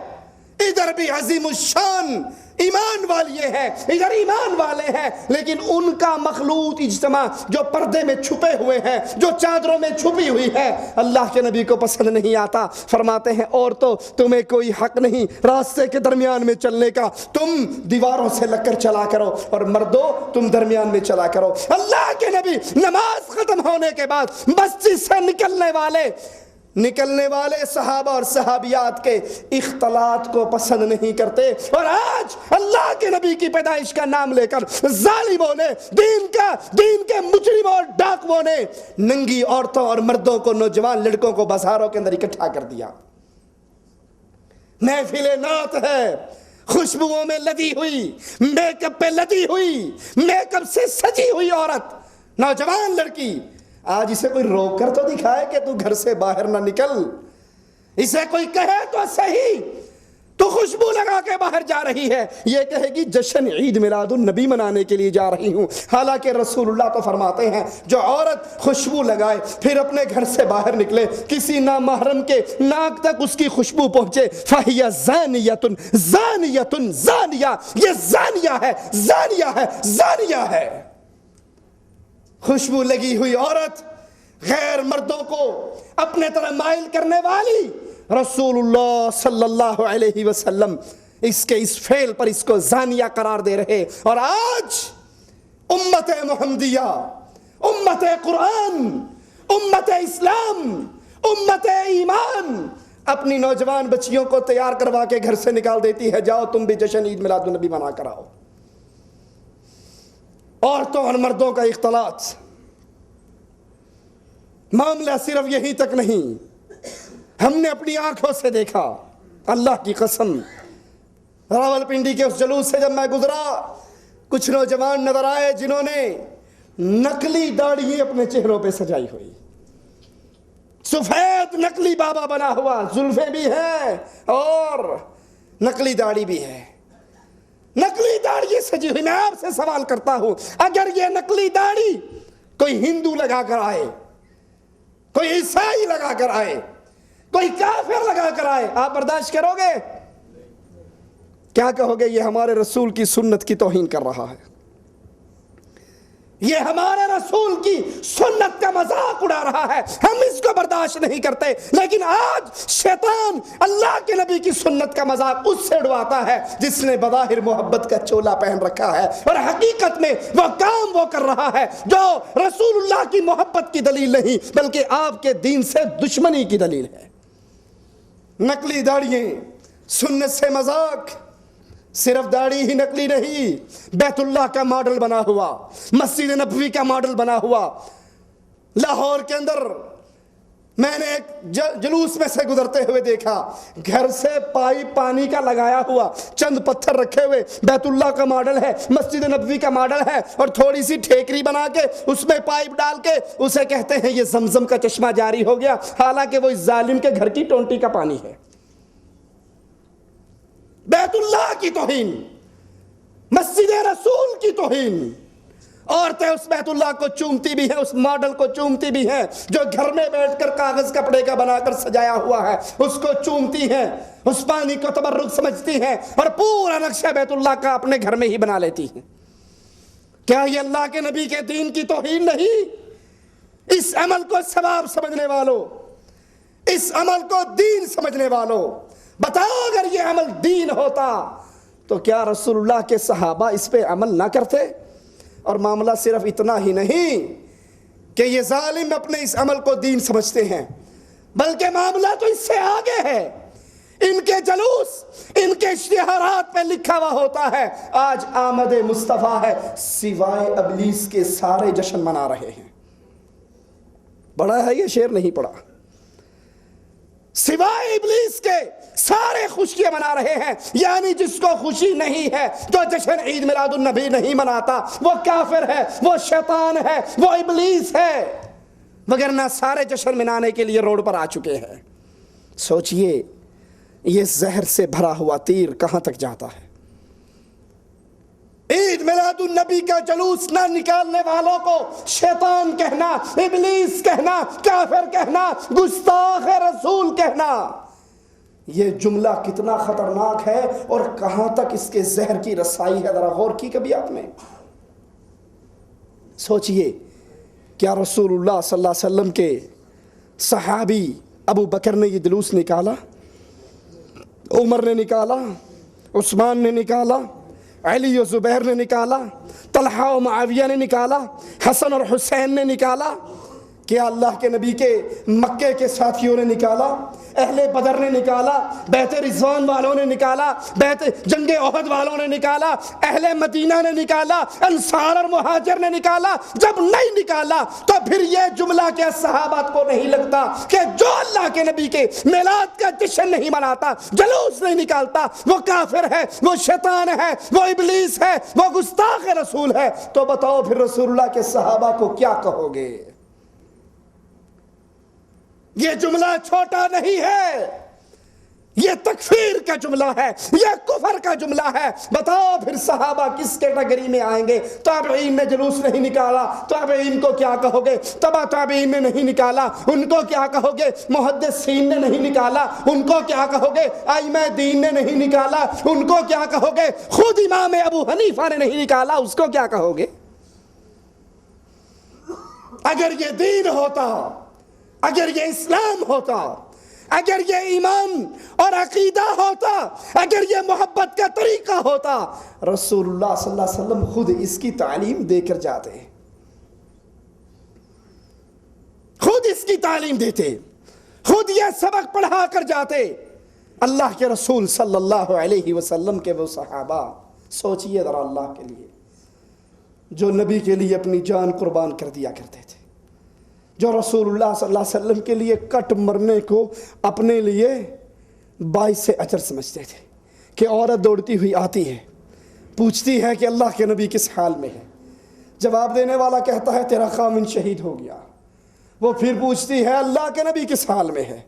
ادھر بھی عظیم الشان ایمان والے ہیں, ادھر ایمان والے ہیں, لیکن ان کا مخلوط اجتماع جو پردے میں چھپے ہوئے ہیں, جو چادروں میں چھپی ہوئی ہے, اللہ کے نبی کو پسند نہیں آتا. فرماتے ہیں عورتوں تمہیں کوئی حق نہیں راستے کے درمیان میں چلنے کا, تم دیواروں سے لگ کر چلا کرو, اور مردوں تم درمیان میں چلا کرو. اللہ کے نبی نماز ختم ہونے کے بعد مسجد سے نکلنے والے صحابہ اور صحابیات کے اختلاط کو پسند نہیں کرتے. اور آج اللہ کے نبی کی پیدائش کا نام لے کر ظالموں نے, دین کے مجرموں اور ڈاکوؤں نے ننگی عورتوں اور مردوں کو, نوجوان لڑکوں کو بازاروں کے اندر اکٹھا کر دیا. محفل نعت ہے, خوشبوؤں میں لدی ہوئی, میک اپ پہ لدی ہوئی, میک اپ سے سجی ہوئی عورت, نوجوان لڑکی. آج اسے کوئی روک کر تو دکھائے کہ تو گھر سے باہر نہ نکل. اسے کوئی کہے تو صحیح تو خوشبو لگا کے باہر جا رہی ہے, یہ کہے گی جشن عید میلاد النبی منانے کے لیے جا رہی ہوں. حالانکہ رسول اللہ تو فرماتے ہیں جو عورت خوشبو لگائے پھر اپنے گھر سے باہر نکلے, کسی نامحرم کے ناک تک اس کی خوشبو پہنچے, فَهِيَ زَانِيَةٌ زَانِيَةٌ زَانِيَةٌ, یہ زانیہ ہے, زانیہ ہے, زانیہ ہے. خوشبو لگی ہوئی عورت غیر مردوں کو اپنے طرح مائل کرنے والی, رسول اللہ صلی اللہ علیہ وسلم اس کے اس فعل پر اس کو زانیہ قرار دے رہے. اور آج امت محمدیہ, امت قرآن, امت اسلام, امت ایمان اپنی نوجوان بچیوں کو تیار کروا کے گھر سے نکال دیتی ہے, جاؤ تم بھی جشن عید میلاد النبی منا کر آؤ. عورتوں اور مردوں کا اختلاط. معاملہ صرف یہیں تک نہیں, ہم نے اپنی آنکھوں سے دیکھا. اللہ کی قسم, راول پنڈی کے اس جلوس سے جب میں گزرا, کچھ نوجوان نظر آئے جنہوں نے نقلی داڑھی اپنے چہروں پہ سجائی ہوئی, سفید نقلی بابا بنا ہوا, زلفیں بھی ہیں اور نقلی داڑھی بھی ہے. نقلی داڑھی سجی ہوئی. میں آپ سے سوال کرتا ہوں, اگر یہ نقلی داڑھی کوئی ہندو لگا کر آئے, کوئی عیسائی لگا کر آئے, کوئی کافر لگا کر آئے, آپ برداشت کرو گے؟ کیا کہو گے؟ یہ ہمارے رسول کی سنت کی توہین کر رہا ہے, یہ ہمارے رسول کی سنت کا مذاق اڑا رہا ہے, ہم اس کو برداشت نہیں کرتے. لیکن آج شیطان اللہ کے نبی کی سنت کا مذاق اس سے اڑواتا ہے جس نے بظاہر محبت کا چولا پہن رکھا ہے, اور حقیقت میں وہ کام وہ کر رہا ہے جو رسول اللہ کی محبت کی دلیل نہیں بلکہ آپ کے دین سے دشمنی کی دلیل ہے. نقلی داڑھییں, سنت سے مذاق. صرف داڑھی ہی نقلی نہیں, بیت اللہ کا ماڈل بنا ہوا, مسجد نبوی کا ماڈل بنا ہوا. لاہور کے اندر میں نے ایک جلوس میں سے گزرتے ہوئے دیکھا, گھر سے پائپ پانی کا لگایا ہوا, چند پتھر رکھے ہوئے, بیت اللہ کا ماڈل ہے, مسجد نبوی کا ماڈل ہے, اور تھوڑی سی ٹھیکری بنا کے اس میں پائپ ڈال کے اسے کہتے ہیں یہ زمزم کا چشمہ جاری ہو گیا, حالانکہ وہ اس ظالم کے گھر کی ٹونٹی کا پانی ہے. بیت اللہ کی توہین, مسجد رسول کی توہین, عورتیں اس بیت اللہ کو چومتی بھی ہیں، اس ماڈل کو چومتی بھی ہیں جو گھر میں بیٹھ کر کاغذ کپڑے کا بنا کر سجایا ہوا ہے، اس کو چومتی ہیں، اس پانی کو تبرک سمجھتی ہیں اور پورا نقشہ بیت اللہ کا اپنے گھر میں ہی بنا لیتی ہیں۔ کیا یہ اللہ کے نبی کے دین کی توہین نہیں؟ اس عمل کو ثواب سمجھنے والوں، اس عمل کو دین سمجھنے والوں، بتاؤ اگر یہ عمل دین ہوتا تو کیا رسول اللہ کے صحابہ اس پہ عمل نہ کرتے؟ اور معاملہ صرف اتنا ہی نہیں کہ یہ ظالم اپنے اس عمل کو دین سمجھتے ہیں، بلکہ معاملہ تو اس سے آگے ہے۔ ان کے جلوس، ان کے اشتہارات پہ لکھا ہوا ہوتا ہے آج آمد مصطفیٰ ہے، سوائے ابلیس کے سارے جشن منا رہے ہیں۔ بڑا ہے یہ شعر، نہیں پڑا؟ سوائے ابلیس کے سارے خوشیاں منا رہے ہیں، یعنی جس کو خوشی نہیں ہے، جو جشن عید میلاد النبی نہیں مناتا، وہ کافر ہے، وہ شیطان ہے، وہ ابلیس ہے، وگرنہ سارے جشن منانے کے لیے روڈ پر آ چکے ہیں۔ سوچئے یہ زہر سے بھرا ہوا تیر کہاں تک جاتا ہے۔ عید میلاد النبی کا جلوس نہ نکالنے والوں کو شیطان کہنا، ابلیس کہنا، کافر کہنا، گستاخ رسول کہنا، یہ جملہ کتنا خطرناک ہے اور کہاں تک اس کے زہر کی رسائی ہے، ذرا غور کی کبھی آپ نے؟ سوچئے کیا رسول اللہ صلی اللہ علیہ وسلم کے صحابی ابو بکر نے یہ جلوس نکالا؟ عمر نے نکالا، عثمان نے نکالا، علی و زبیر نے نکالا، طلحہ و معاویہ نے نکالا، حسن اور حسین نے نکالا؟ کیا اللہ کے نبی کے مکے کے ساتھیوں نے نکالا؟ اہل بدر نے نکالا، بیت رضوان والوں نے نکالا، بیت جنگ احد والوں نے نکالا، اہل مدینہ نے نکالا، انصار اور مہاجر نے نکالا؟ جب نہیں نکالا تو پھر یہ جملہ کیا صحابات کو نہیں لگتا کہ جو اللہ کے نبی کے میلاد کا جشن نہیں مناتا، جلوس نہیں نکالتا، وہ کافر ہے، وہ شیطان ہے، وہ ابلیس ہے، وہ گستاخ رسول ہے؟ تو بتاؤ پھر رسول اللہ کے صحابہ کو کیا کہو گے؟ یہ جملہ چھوٹا نہیں ہے، یہ تکفیر کا جملہ ہے، یہ کفر کا جملہ ہے۔ بتاؤ پھر صحابہ کس کیٹیگری میں آئیں گے؟ تابعین نے جلوس نہیں نکالا، تابعین کو کیا کہو گے؟ تبع تابعین نے نہیں نکالا، ان کو کیا کہو گے؟ محدثین نے نہیں نکالا، ان کو کیا کہو گے؟ ائمہ دین نے نہیں نکالا، ان کو کیا کہو گے؟ خود امام ابو حنیفہ نے نہیں نکالا، اس کو کیا کہو گے؟ اگر یہ دین ہوتا، اگر یہ اسلام ہوتا، اگر یہ ایمان اور عقیدہ ہوتا، اگر یہ محبت کا طریقہ ہوتا، رسول اللہ صلی اللہ علیہ وسلم خود اس کی تعلیم دے کر جاتے، خود اس کی تعلیم دیتے، خود یہ سبق پڑھا کر جاتے۔ اللہ کے رسول صلی اللہ علیہ وسلم کے وہ صحابہ، سوچئے ذرا اللہ کے لیے، جو نبی کے لیے اپنی جان قربان کر دیا کرتے تھے، جو رسول اللہ صلی اللہ علیہ وسلم کے لیے کٹ مرنے کو اپنے لیے باعث اجر سمجھتے تھے، کہ عورت دوڑتی ہوئی آتی ہے، پوچھتی ہے کہ اللہ کے نبی کس حال میں ہے؟ جواب دینے والا کہتا ہے تیرا خامن شہید ہو گیا۔ وہ پھر پوچھتی ہے اللہ کے نبی کس حال میں ہے؟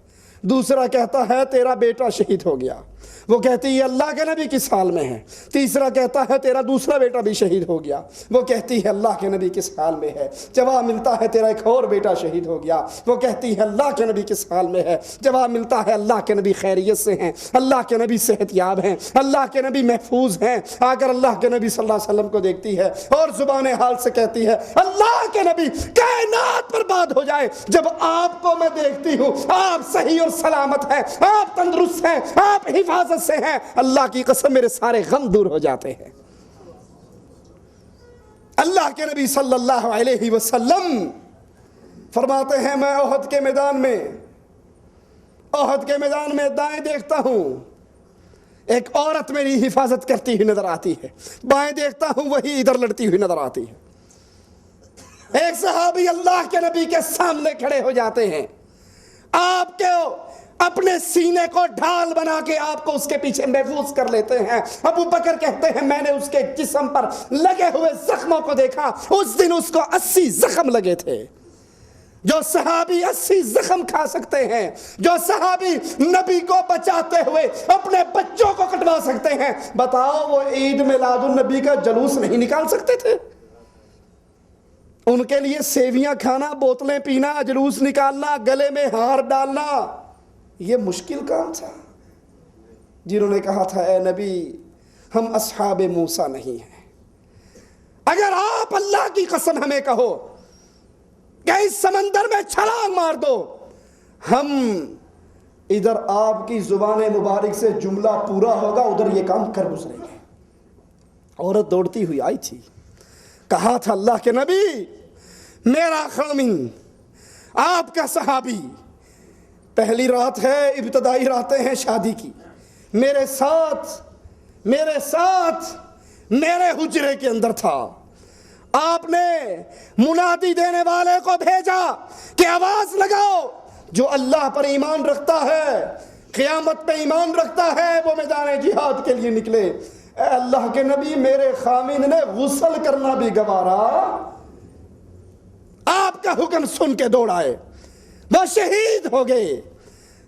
دوسرا کہتا ہے تیرا بیٹا شہید ہو گیا۔ وہ کہتی ہے اللہ کے نبی کس حال میں ہے؟ تیسرا کہتا ہے تیرا دوسرا بیٹا بھی شہید ہو گیا۔ وہ کہتی ہے اللہ کے نبی کس حال میں ہے؟ جواب ملتا ہے تیرا ایک اور بیٹا شہید ہو گیا۔ وہ کہتی ہے اللہ کے نبی کس حال میں ہے؟ جواب ملتا ہے اللہ کے نبی خیریت سے ہیں، اللہ کے نبی صحت یاب ہیں، اللہ کے نبی محفوظ ہیں۔ اگر اللہ کے نبی صلی اللہ علیہ وسلم کو دیکھتی ہے اور زبان حال سے کہتی ہے اللہ کے نبی کائنات برباد ہو جائے، جب آپ کو میں دیکھتی ہوں آپ صحیح اور سلامت ہیں، آپ تندرست ہیں، آپ حفاظت سے ہیں، اللہ کی قسم میرے سارے غم دور ہو جاتے ہیں۔ اللہ کے نبی صلی اللہ علیہ وسلم فرماتے ہیں میں احد کے میدان میں دائیں دیکھتا ہوں، ایک عورت میری حفاظت کرتی ہوئی نظر آتی ہے، بائیں دیکھتا ہوں وہی ادھر لڑتی ہوئی نظر آتی ہے۔ ایک صحابی اللہ کے نبی کے سامنے کھڑے ہو جاتے ہیں، آپ کے اپنے سینے کو ڈھال بنا کے آپ کو اس کے پیچھے محفوظ کر لیتے ہیں۔ ابو بکر کہتے ہیں میں نے اس کے جسم پر لگے ہوئے زخموں کو دیکھا، اس دن اس کو 80 زخم لگے تھے۔ جو صحابی 80 زخم کھا سکتے ہیں، جو صحابی نبی کو بچاتے ہوئے اپنے بچوں کو کٹوا سکتے ہیں، بتاؤ وہ عید میلاد النبی کا جلوس نہیں نکال سکتے تھے؟ ان کے لیے سیویاں کھانا، بوتلیں پینا، جلوس نکالنا، گلے میں ہار ڈالنا یہ مشکل کام تھا؟ جنہوں نے کہا تھا اے نبی ہم اصحاب موسیٰ نہیں ہیں، اگر آپ اللہ کی قسم ہمیں کہو کہ اس سمندر میں چھلانگ مار دو، ہم ادھر آپ کی زبان مبارک سے جملہ پورا ہوگا، ادھر یہ کام کر گزریں گے۔ عورت دوڑتی ہوئی آئی تھی، کہا تھا اللہ کے نبی میرا خامن آپ کا صحابی، پہلی رات ہے، ابتدائی راتیں ہیں شادی کی، میرے ساتھ میرے حجرے کے اندر تھا، آپ نے منادی دینے والے کو بھیجا کہ آواز لگاؤ جو اللہ پر ایمان رکھتا ہے، قیامت پہ ایمان رکھتا ہے، وہ میدان جہاد کے لیے نکلے۔ اے اللہ کے نبی میرے خامن نے غسل کرنا بھی گوارا، آپ کا حکم سن کے دوڑ آئے، وہ شہید ہو گئے۔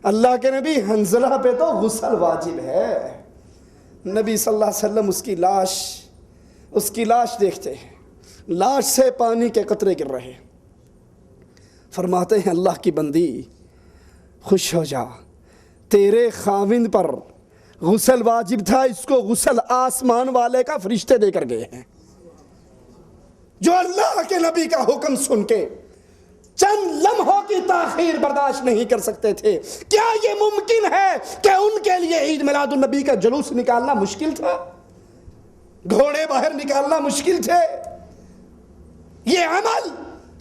اللہ کے نبی حنظلہ پہ تو غسل واجب ہے، نبی صلی اللہ علیہ وسلم اس کی لاش دیکھتے ہیں، لاش سے پانی کے قطرے گر رہے، فرماتے ہیں اللہ کی بندی خوش ہو جا، تیرے خاوند پر غسل واجب تھا، اس کو غسل آسمان والے کا فرشتے دے کر گئے ہیں، جو اللہ کے نبی کا حکم سن کے چند لمحوں کی تاخیر برداشت نہیں کر سکتے تھے۔ کیا یہ ممکن ہے کہ ان کے لیے عید میلاد النبی کا جلوس نکالنا مشکل تھا؟ گھوڑے باہر نکالنا مشکل تھے؟ یہ عمل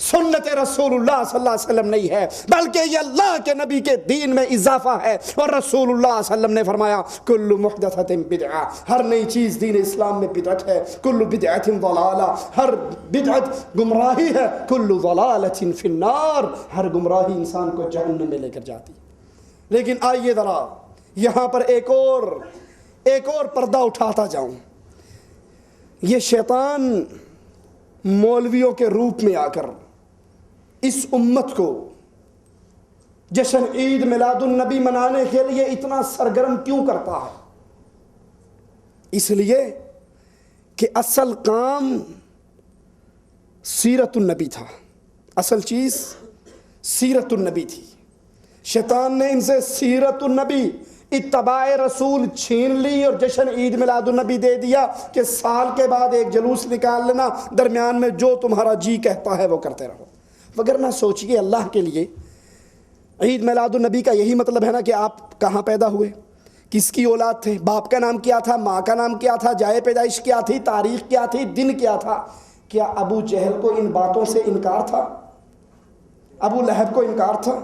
سنت رسول اللہ صلی اللہ علیہ وسلم نہیں ہے، بلکہ یہ اللہ کے نبی کے دین میں اضافہ ہے۔ اور رسول اللہ صلی اللہ علیہ وسلم نے فرمایا کل محدثۃ بدعہ، ہر نئی چیز دین اسلام میں بدعت ہے، کل بدعۃ ضلالہ، ہر بدعت گمراہی ہے، کل ضلالۃ فی النار، ہر گمراہی انسان کو جہنم میں لے کر جاتی۔ لیکن آئیے ذرا یہاں پر ایک اور پردہ اٹھاتا جاؤں۔ یہ شیطان مولویوں کے روپ میں آ کر اس امت کو جشن عید میلاد النبی منانے کے لیے اتنا سرگرم کیوں کرتا ہے؟ اس لیے کہ اصل کام سیرت النبی تھا، اصل چیز سیرت النبی تھی۔ شیطان نے ان سے سیرت النبی، اتباع رسول چھین لی اور جشن عید میلاد النبی دے دیا کہ سال کے بعد ایک جلوس نکال لینا، درمیان میں جو تمہارا جی کہتا ہے وہ کرتے رہو۔ وگرنہ سوچئے اللہ کے لیے عید میلاد النبی کا یہی مطلب ہے نا کہ آپ کہاں پیدا ہوئے، کس کی اولاد تھے، باپ کا نام کیا تھا، ماں کا نام کیا تھا، جائے پیدائش کیا تھی، تاریخ کیا تھی، دن کیا تھا۔ کیا ابو جہل کو ان باتوں سے انکار تھا؟ ابو لہب کو انکار تھا؟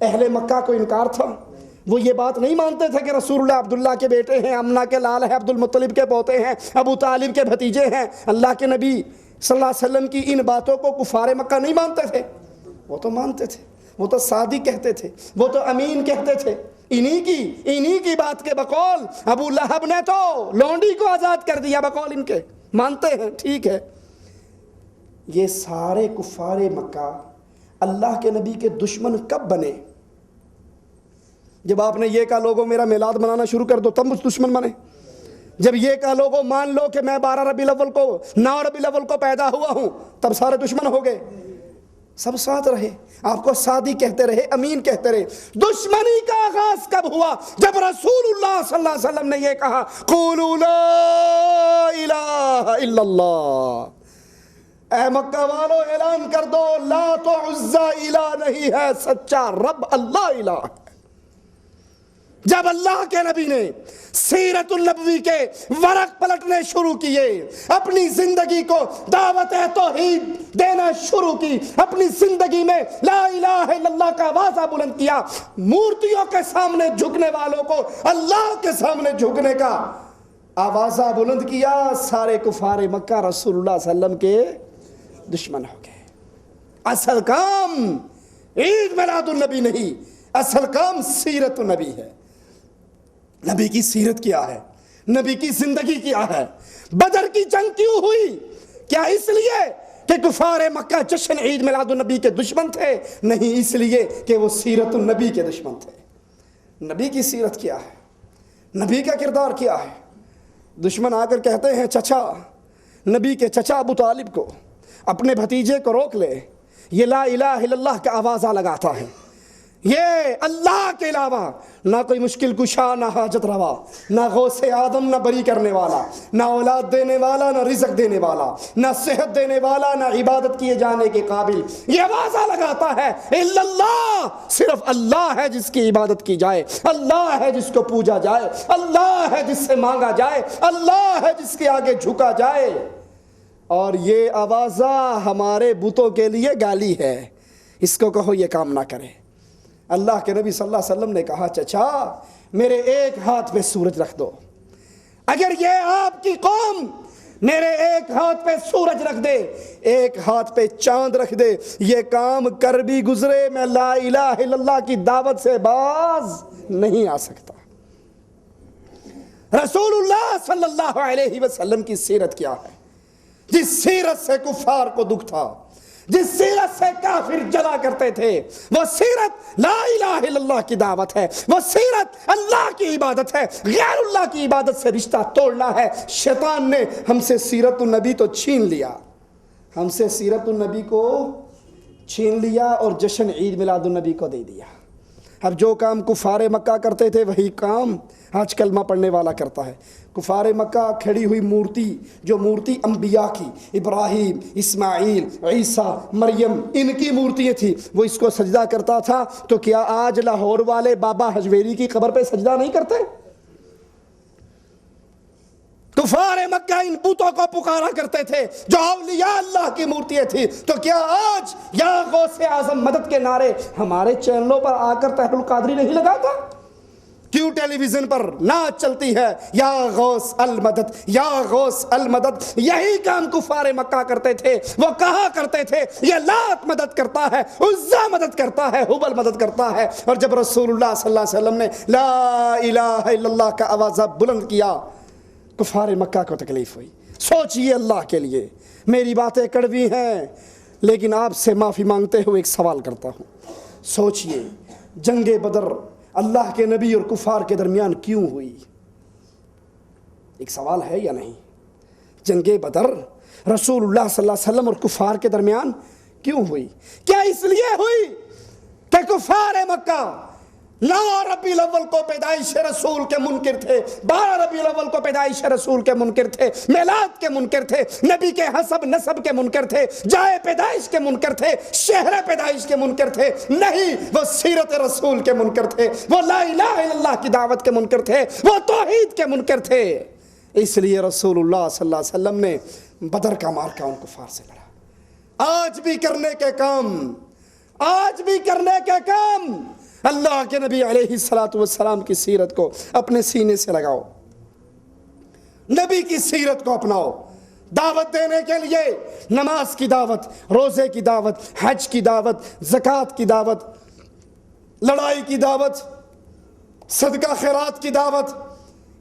اہل مکہ کو انکار تھا؟ وہ یہ بات نہیں مانتے تھے کہ رسول اللہ عبداللہ کے بیٹے ہیں، امنہ کے لال ہیں، عبد المطلب کے پوتے ہیں، ابو طالب کے بھتیجے ہیں؟ اللہ کے نبی صلی اللہ علیہ وسلم کی ان باتوں کو کفار مکہ نہیں مانتے تھے؟ وہ تو مانتے تھے، وہ تو صادق کہتے تھے، وہ تو امین کہتے تھے۔ انہی کی بات کے بقول ابو لہب نے تو لونڈی کو آزاد کر دیا، بقول ان کے مانتے ہیں، ٹھیک ہے۔ یہ سارے کفار مکہ اللہ کے نبی کے دشمن کب بنے؟ جب آپ نے یہ کہا لوگوں میرا میلاد منانا شروع کر دو تب مجھ دشمن بنے۔ جب یہ کہا لوگوں مان لو کہ میں 9 ربیع الاول کو پیدا ہوا ہوں تب سارے دشمن ہو گئے۔ سب ساتھ رہے، آپ کو صادق کہتے رہے، امین کہتے رہے۔ دشمنی کا آغاز کب ہوا؟ جب رسول اللہ صلی اللہ علیہ وسلم نے یہ کہا قولوا لا الہ الا اللہ، اے مکہ والو اعلان کر دو لات و عزیٰ الہ نہیں ہے، سچا رب اللہ الہ ہے۔ جب اللہ کے نبی نے سیرت النبوی کے ورق پلٹنے شروع کیے، اپنی زندگی کو دعوت توحید دینا شروع کی، اپنی زندگی میں لا الہ الا اللہ کا آوازہ بلند کیا، مورتیوں کے سامنے جھکنے والوں کو اللہ کے سامنے جھکنے کا آوازہ بلند کیا، سارے کفار مکہ رسول اللہ صلی اللہ علیہ وسلم کے دشمن ہو گئے۔ اصل کام عید میلاد النبی نہیں، اصل کام سیرت النبی ہے۔ نبی کی سیرت کیا ہے؟ نبی کی زندگی کیا ہے؟ بدر کی جنگ کیوں ہوئی؟ کیا اس لیے کہ کفار مکہ جشن عید میلاد النبی کے دشمن تھے؟ نہیں، اس لیے کہ وہ سیرت النبی کے دشمن تھے۔ نبی کی سیرت کیا ہے؟ نبی کا کردار کیا ہے؟ دشمن آ کر کہتے ہیں چچا، نبی کے چچا ابو طالب کو اپنے بھتیجے کو روک لے، یہ لا الہ الا اللہ کا آوازہ لگاتا ہے، یہ اللہ کے علاوہ نہ کوئی مشکل کشا، نہ حاجت روا، نہ غوث آدم، نہ بری کرنے والا، نہ اولاد دینے والا، نہ رزق دینے والا، نہ صحت دینے والا، نہ عبادت کیے جانے کے قابل، یہ آوازہ لگاتا ہے الا اللہ، صرف اللہ ہے جس کی عبادت کی جائے، اللہ ہے جس کو پوجا جائے، اللہ ہے جس سے مانگا جائے، اللہ ہے جس کے آگے جھکا جائے۔ اور یہ آوازہ ہمارے بتوں کے لیے گالی ہے، اس کو کہو یہ کام نہ کرے۔ اللہ کے نبی صلی اللہ علیہ وسلم نے کہا چچا میرے ایک ہاتھ پہ سورج رکھ دو، اگر یہ آپ کی قوم میرے ایک ہاتھ پہ سورج رکھ دے، ایک ہاتھ پہ چاند رکھ دے، یہ کام کر بھی گزرے، میں لا الہ الا اللہ کی دعوت سے باز نہیں آ سکتا۔ رسول اللہ صلی اللہ علیہ وسلم کی سیرت کیا ہے؟ جس سیرت سے کفار کو دکھ تھا، جس سیرت سے کافر جلا کرتے تھے، وہ سیرت لا الہ الا اللہ کی دعوت ہے، وہ سیرت اللہ کی عبادت ہے، غیر اللہ کی عبادت سے رشتہ توڑنا ہے۔ شیطان نے ہم سے سیرت النبی تو چھین لیا، ہم سے سیرت النبی کو چھین لیا اور جشن عید میلاد النبی کو دے دیا۔ اب جو کام کفار مکہ کرتے تھے وہی کام آج کلمہ پڑھنے والا کرتا ہے۔ کفار مکہ کھڑی ہوئی مورتی، جو مورتی انبیاء کی، ابراہیم، اسماعیل، عیسیٰ، مریم، ان کی مورتیاں تھیں، وہ اس کو سجدہ کرتا تھا، تو کیا آج لاہور والے بابا حجویری کی قبر پہ سجدہ نہیں کرتے؟ کفار مکہ ان بتوں کو پکارا کرتے تھے جو اولیاء اللہ کی مورتیاں تھیں، تو کیا آج یا غوث اعظم مدد کے نعرے ہمارے چینلوں پر آ کر طاہر القادری نہیں لگاتا؟ کیوں ٹیلی ویژن پر نعت چلتی ہے یا غوث المدد، یا غوث المدد؟ یہی کام کفار مکہ کرتے تھے، وہ کہا کرتے تھے یہ لات مدد کرتا ہے، عزا مدد کرتا ہے، حبل مدد کرتا ہے۔ اور جب رسول اللہ صلی اللہ علیہ وسلم نے لا الہ الا اللہ کا آوازہ بلند کیا، کفار مکہ کو تکلیف ہوئی۔ سوچئے اللہ کے لیے، میری باتیں کڑوی ہیں لیکن آپ سے معافی مانگتے ہوئے ایک سوال کرتا ہوں۔ سوچئے جنگ بدر اللہ کے نبی اور کفار کے درمیان کیوں ہوئی؟ ایک سوال ہے یا نہیں؟ جنگ بدر رسول اللہ صلی اللہ علیہ وسلم اور کفار کے درمیان کیوں ہوئی؟ کیا اس لیے ہوئی کہ کفار مکہ 9 ربیع الاول کو پیدائش رسول کے منکر تھے، 12 ربیع الاول کو پیدائش رسول کے منکر تھے، میلاد کے منکر تھے، نبی کے حسب نسب کے منکر تھے، جائے پیدائش کے منکر تھے، شہر پیدائش کے منکر تھے، نہیں وہ سیرت رسول کے منکر تھے، وہ لا الہ الا اللہ کی دعوت کے منکر تھے، وہ توحید کے منکر تھے۔ اس لیے رسول اللہ صلی اللہ علیہ وسلم نے بدر کا مارکہ ان کفار سے لڑا۔ آج بھی کرنے کے کام، آج بھی کرنے کے کام، اللہ کے نبی علیہ السلام کی سیرت کو اپنے سینے سے لگاؤ، نبی کی سیرت کو اپناؤ۔ دعوت دینے کے لیے نماز کی دعوت، روزے کی دعوت، حج کی دعوت، زکوٰۃ کی دعوت، لڑائی کی دعوت، صدقہ خیرات کی دعوت،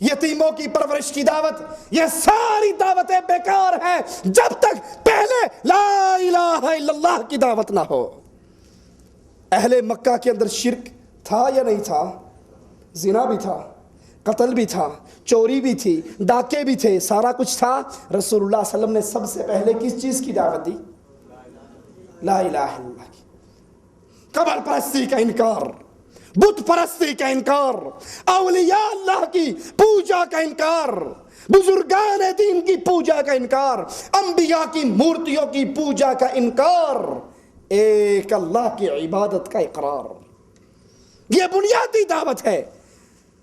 یتیموں کی پرورش کی دعوت، یہ ساری دعوتیں بیکار ہیں جب تک پہلے لا الہ الا اللہ کی دعوت نہ ہو۔ اہل مکہ کے اندر شرک تھا یا نہیں تھا؟ زنا بھی تھا، قتل بھی تھا، چوری بھی تھی، ڈاکے بھی تھے، سارا کچھ تھا۔ رسول اللہ صلی اللہ علیہ وسلم نے سب سے پہلے کس چیز کی دعوت دی؟ لا الہ الا اللہ کی۔ قبر پرستی کا انکار، بت پرستی کا انکار، اولیاء اللہ کی پوجا کا انکار، بزرگان دین کی پوجا کا انکار، انبیاء کی مورتیوں کی پوجا کا انکار، ایک اللہ کی عبادت کا اقرار۔ یہ بنیادی دعوت ہے۔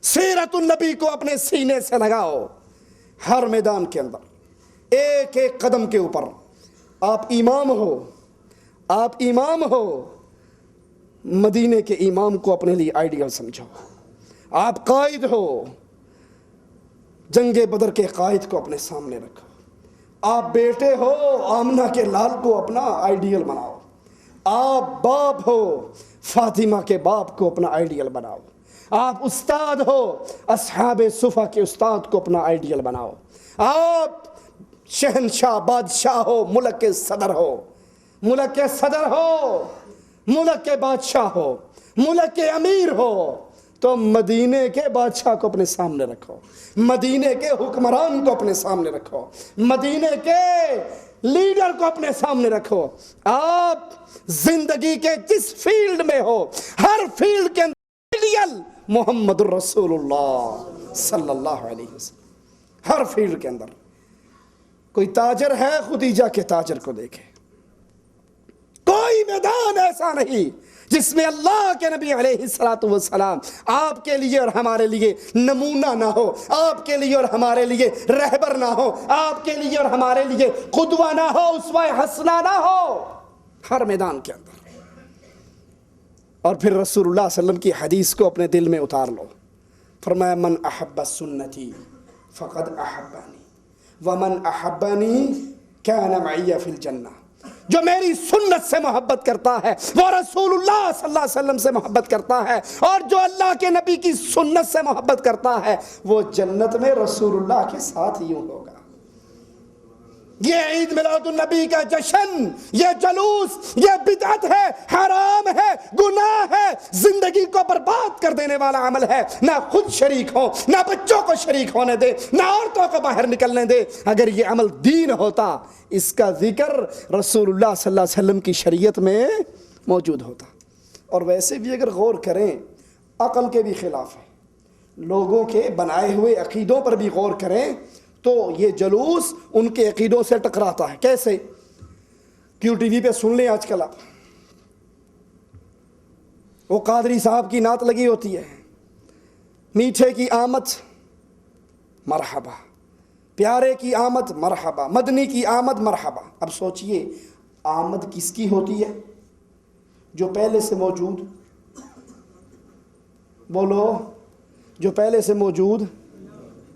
سیرت النبی کو اپنے سینے سے لگاؤ، ہر میدان کے اندر، ایک ایک قدم کے اوپر۔ آپ امام ہو، آپ امام ہو، مدینے کے امام کو اپنے لیے آئیڈیل سمجھو۔ آپ قائد ہو، جنگ بدر کے قائد کو اپنے سامنے رکھو۔ آپ بیٹے ہو، آمنہ کے لال کو اپنا آئیڈیل بناؤ۔ آپ باپ ہو، فاطمہ کے باپ کو اپنا آئیڈیل بناؤ۔ آپ استاد ہو، اصحاب صفہ کے استاد کو اپنا آئیڈیل بناؤ۔ آپ شہنشاہ بادشاہ ہو، ملک کے صدر ہو، ملک کے صدر ہو، ملک کے بادشاہ ہو، ملک کے امیر ہو، تو مدینے کے بادشاہ کو اپنے سامنے رکھو، مدینے کے حکمران کو اپنے سامنے رکھو، مدینے کے لیڈر کو اپنے سامنے رکھو. آپ زندگی کے جس فیلڈ میں ہو, ہر فیلڈ کے اندر محمد الرسول اللہ صلی اللہ علیہ وسلم. ہر فیلڈ کے اندر کوئی تاجر ہے, خدیجہ کے تاجر کو دیکھے. کوئی میدان ایسا نہیں جس میں اللہ کے نبی علیہ السلام آپ کے لیے اور ہمارے لیے نمونہ نہ ہو, آپ کے لیے اور ہمارے لیے رہبر نہ ہو, آپ کے لیے اور ہمارے لیے قدوہ نہ ہو, اسوہ حسنہ نہ ہو. ہر میدان کے اندر. اور پھر رسول اللہ صلی اللہ علیہ وسلم کی حدیث کو اپنے دل میں اتار لو. فرمایا من احب سنتی فقد احبانی ومن احبانی کان معی فی الجنہ. جو میری سنت سے محبت کرتا ہے وہ رسول اللہ صلی اللہ علیہ وسلم سے محبت کرتا ہے, اور جو اللہ کے نبی کی سنت سے محبت کرتا ہے وہ جنت میں رسول اللہ کے ساتھ یوں ہوگا. یہ عید میلاد النبی کا جشن, یہ جلوس, یہ بدعت ہے, حرام ہے, گناہ ہے, زندگی کو برباد کر دینے والا عمل ہے. نہ خود شریک ہو, نہ بچوں کو شریک ہونے دے, نہ عورتوں کو باہر نکلنے دے. اگر یہ عمل دین ہوتا, اس کا ذکر رسول اللہ صلی اللہ علیہ وسلم کی شریعت میں موجود ہوتا. اور ویسے بھی اگر غور کریں, عقل کے بھی خلاف ہے. لوگوں کے بنائے ہوئے عقیدوں پر بھی غور کریں تو یہ جلوس ان کے عقیدوں سے ٹکراتا ہے. کیسے؟ کیوں ٹی وی پہ سن لیں آج کل آپ, وہ قادری صاحب کی نعت لگی ہوتی ہے, میٹھے کی آمد مرحبا, پیارے کی آمد مرحبا, مدنی کی آمد مرحبا. اب سوچئے آمد کس کی ہوتی ہے؟ جو پہلے سے موجود, بولو, جو پہلے سے موجود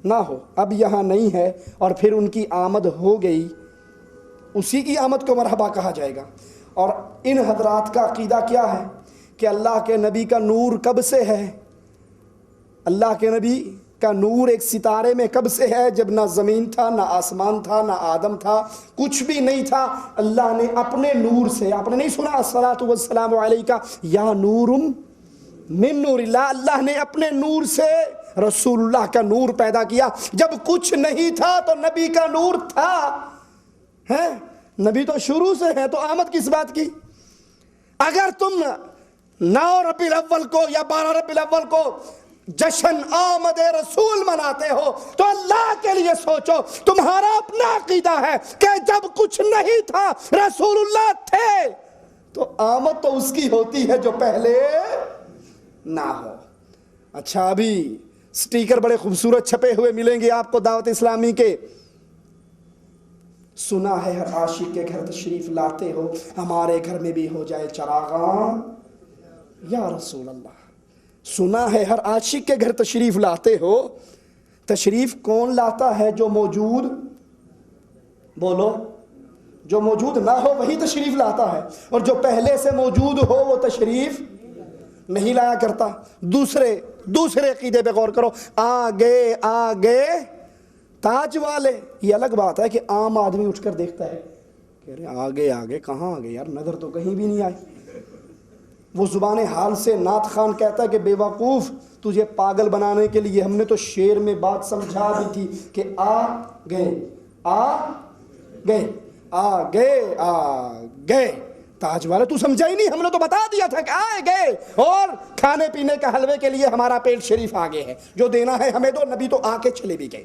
نہ ہو, اب یہاں نہیں ہے اور پھر ان کی آمد ہو گئی, اسی کی آمد کو مرحبا کہا جائے گا. اور ان حضرات کا عقیدہ کیا ہے کہ اللہ کے نبی کا نور کب سے ہے؟ اللہ کے نبی کا نور ایک ستارے میں کب سے ہے؟ جب نہ زمین تھا, نہ آسمان تھا, نہ آدم تھا, کچھ بھی نہیں تھا. اللہ نے اپنے نور سے, آپ نے نہیں سنا الصلاۃ والسلام علیکہ یا نور من نور اللہ, اللہ نے اپنے نور سے رسول اللہ کا نور پیدا کیا. جب کچھ نہیں تھا تو نبی کا نور تھا. ہے نبی تو شروع سے ہے, تو آمد کس بات کی؟ اگر تم 9 ربیع الاول کو یا 12 ربیع الاول کو جشن آمد رسول مناتے ہو تو اللہ کے لیے سوچو, تمہارا اپنا عقیدہ ہے کہ جب کچھ نہیں تھا رسول اللہ تھے, تو آمد تو اس کی ہوتی ہے جو پہلے نہ ہو. اچھا, ابھی سٹیکر بڑے خوبصورت چھپے ہوئے ملیں گے آپ کو دعوت اسلامی کے. سنا ہے ہر عاشق کے گھر تشریف لاتے ہو, ہمارے گھر میں بھی ہو جائے چراغاں یا رسول اللہ. سنا ہے ہر عاشق کے گھر تشریف لاتے ہو. تشریف کون لاتا ہے؟ جو موجود, بولو, جو موجود نہ ہو وہی تشریف لاتا ہے, اور جو پہلے سے موجود ہو وہ تشریف نہیں لایا کرتا. دوسرے عقیدے پہ غور کرو. آگے آگے تاج والے, یہ الگ بات ہے کہ عام آدمی اٹھ کر دیکھتا ہے, کہہ رہے آگے آگے کہاں آگے یار, نظر تو کہیں بھی نہیں آئی. وہ زبان حال سے نعت خان کہتا ہے کہ بے وقوف, تجھے پاگل بنانے کے لیے ہم نے تو شعر میں بات سمجھا دی تھی کہ آ گئے آ گئے. تاج والے تو سمجھا ہی نہیں, ہم نے تو بتا دیا تھا کہ آئے گئے, اور کھانے پینے کا حلوے کے لیے ہمارا پیٹ شریف آگے ہے, جو دینا ہے ہمیں دو. نبی تو آ کے چلے بھی گئے.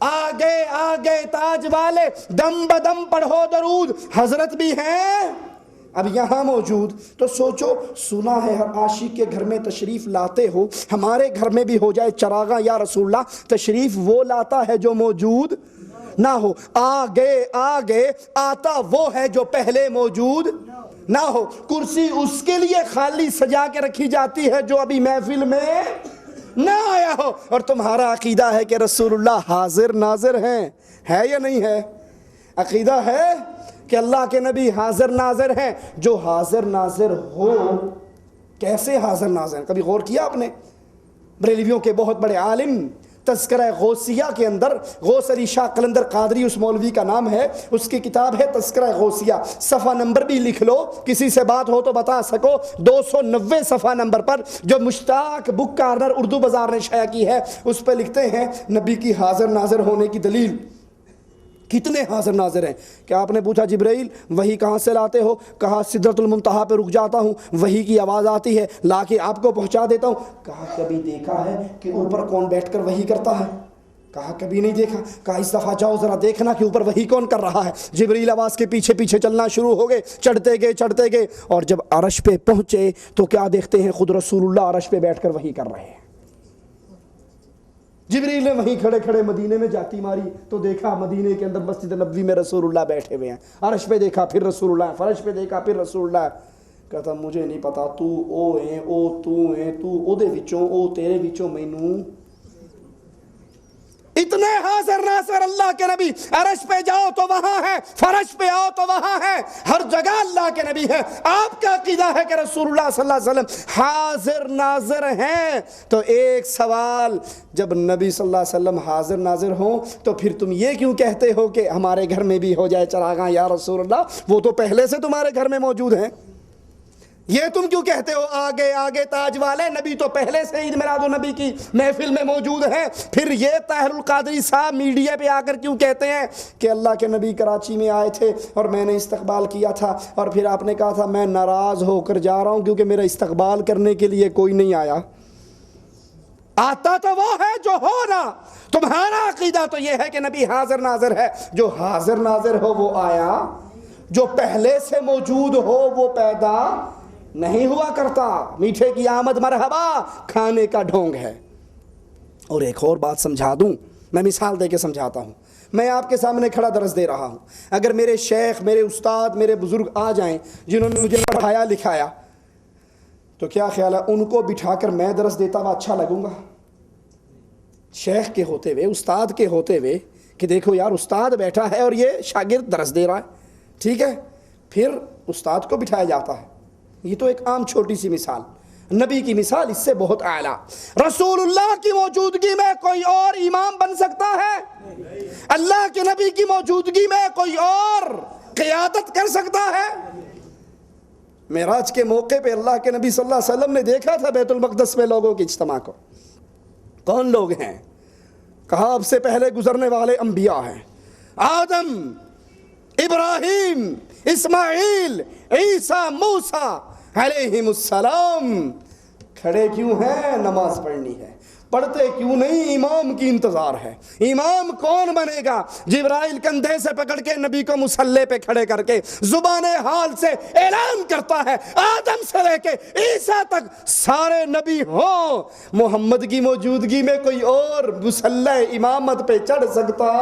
آگے تاج والے, دم بدم پڑھو درود, حضرت بھی ہیں اب یہاں موجود. تو سوچو, سنا ہے ہر عاشق کے گھر میں تشریف لاتے ہو, ہمارے گھر میں بھی ہو جائے چراغاں یا رسول اللہ. تشریف وہ لاتا ہے جو موجود نہ ہو. آگے آتا وہ ہے جو پہلے موجود نہ ہو. کرسی اس کے لیے خالی سجا کے رکھی جاتی ہے جو ابھی محفل میں نہ آیا ہو. اور تمہارا عقیدہ ہے کہ رسول اللہ حاضر ناظر ہیں, ہے یا نہیں ہے؟ عقیدہ ہے کہ اللہ کے نبی حاضر ناظر ہیں. جو حاضر ناظر ہو, کیسے حاضر ناظر ہیں؟ کبھی غور کیا آپ نے؟ بریلویوں کے بہت بڑے عالم تذکرہ غوثیہ کے اندر, غوث علی شاہ قلندر قادری اس مولوی کا نام ہے, اس کی کتاب ہے تذکرہ غوثیہ. صفحہ نمبر بھی لکھ لو, کسی سے بات ہو تو بتا سکو. 290 صفحہ نمبر پر, جو مشتاق بک کارنر اردو بازار نے شائع کی ہے, اس پہ لکھتے ہیں نبی کی حاضر ناظر ہونے کی دلیل. کتنے حاضر ناظر ہیں. کہ آپ نے پوچھا جبرائیل وحی کہاں سے لاتے ہو؟ کہا سدرۃ المنتہا پہ رک جاتا ہوں, وحی کی آواز آتی ہے, لا کے آپ کو پہنچا دیتا ہوں. کہا کبھی دیکھا ہے کہ اوپر کون بیٹھ کر وحی کرتا ہے؟ کہا کبھی نہیں دیکھا. کہا اس دفعہ جاؤ ذرا دیکھنا کہ اوپر وحی کون کر رہا ہے. جبرائیل آواز کے پیچھے پیچھے چلنا شروع ہو گئے, چڑھتے گئے اور جب عرش پہ پہنچے تو کیا دیکھتے ہیں؟ خود رسول اللہ عرش پہ بیٹھ کر وحی کر رہے ہیں. جبرائیل نے وہیں کھڑے کھڑے مدینے میں جاتی ماری تو دیکھا مدینے کے اندر مسجد نبوی میں رسول اللہ بیٹھے ہوئے ہیں. عرش پہ دیکھا پھر رسول اللہ, فرش پہ دیکھا پھر رسول اللہ. کہتا مجھے نہیں پتا تو او ہے او تو ہے تو او دے وچوں او تیرے وچوں مینوں. اتنے حاضر ناظر اللہ کے نبی. عرش پہ جاؤ تو وہاں ہے, فرش پہ آؤ تو وہاں ہے, ہر جگہ اللہ کے نبی ہے. آپ کا عقیدہ ہے کہ رسول اللہ صلی اللہ علیہ وسلم حاضر ناظر ہیں, تو ایک سوال, جب نبی صلی اللہ علیہ وسلم حاضر ناظر ہوں تو پھر تم یہ کیوں کہتے ہو کہ ہمارے گھر میں بھی ہو جائے چراغاں یا رسول اللہ؟ وہ تو پہلے سے تمہارے گھر میں موجود ہیں. یہ تم کیوں کہتے ہو آگے آگے تاج والے؟ نبی تو پہلے سے عید میلاد النبی کی محفل میں موجود ہیں. پھر یہ طاہر القادری صاحب میڈیا پہ آ کر کیوں کہتے ہیں کہ اللہ کے نبی کراچی میں آئے تھے اور میں نے استقبال کیا تھا, اور پھر آپ نے کہا تھا میں ناراض ہو کر جا رہا ہوں کیونکہ میرا استقبال کرنے کے لیے کوئی نہیں آیا. آتا تو وہ ہے جو ہونا. تمہارا عقیدہ تو یہ ہے کہ نبی حاضر ناظر ہے. جو حاضر ناظر ہو وہ آیا, جو پہلے سے موجود ہو وہ پیدا نہیں ہوا کرتا. میٹھے کی آمد مرحبا کھانے کا ڈھونگ ہے. اور ایک اور بات سمجھا دوں, میں مثال دے کے سمجھاتا ہوں. میں آپ کے سامنے کھڑا درس دے رہا ہوں, اگر میرے شیخ, میرے استاد, میرے بزرگ آ جائیں جنہوں نے مجھے پڑھایا لکھایا, تو کیا خیال ہے ان کو بٹھا کر میں درس دیتا ہوا اچھا لگوں گا؟ شیخ کے ہوتے ہوئے, استاد کے ہوتے ہوئے کہ دیکھو یار استاد بیٹھا ہے اور یہ شاگرد درس دے رہا ہے, ٹھیک ہے, پھر استاد کو بٹھایا جاتا ہے. یہ تو ایک عام چھوٹی سی مثال. نبی کی مثال اس سے بہت اعلیٰ. رسول اللہ کی موجودگی میں کوئی اور امام بن سکتا ہے؟ اللہ کے نبی کی موجودگی میں کوئی اور قیادت کر سکتا ہے؟ معراج کے موقع پہ اللہ کے نبی صلی اللہ علیہ وسلم نے دیکھا تھا بیت المقدس میں لوگوں کے اجتماع کو. کون لوگ ہیں؟ کہا اب سے پہلے گزرنے والے انبیاء ہیں, آدم, ابراہیم, اسماعیل, عیسیٰ, موسیٰ علیہم السلام. کھڑے کیوں ہیں؟ نماز پڑھنی ہے. پڑھتے کیوں نہیں؟ امام کی انتظار ہے. امام کون بنے گا؟ جبرائیل کندھے سے پکڑ کے نبی کو مصلی پہ کھڑے کر کے زبان حال سے اعلان کرتا ہے, آدم سے لے کے عیسیٰ تک سارے نبی ہوں, محمد کی موجودگی میں کوئی اور مصلی امامت پہ چڑھ سکتا؟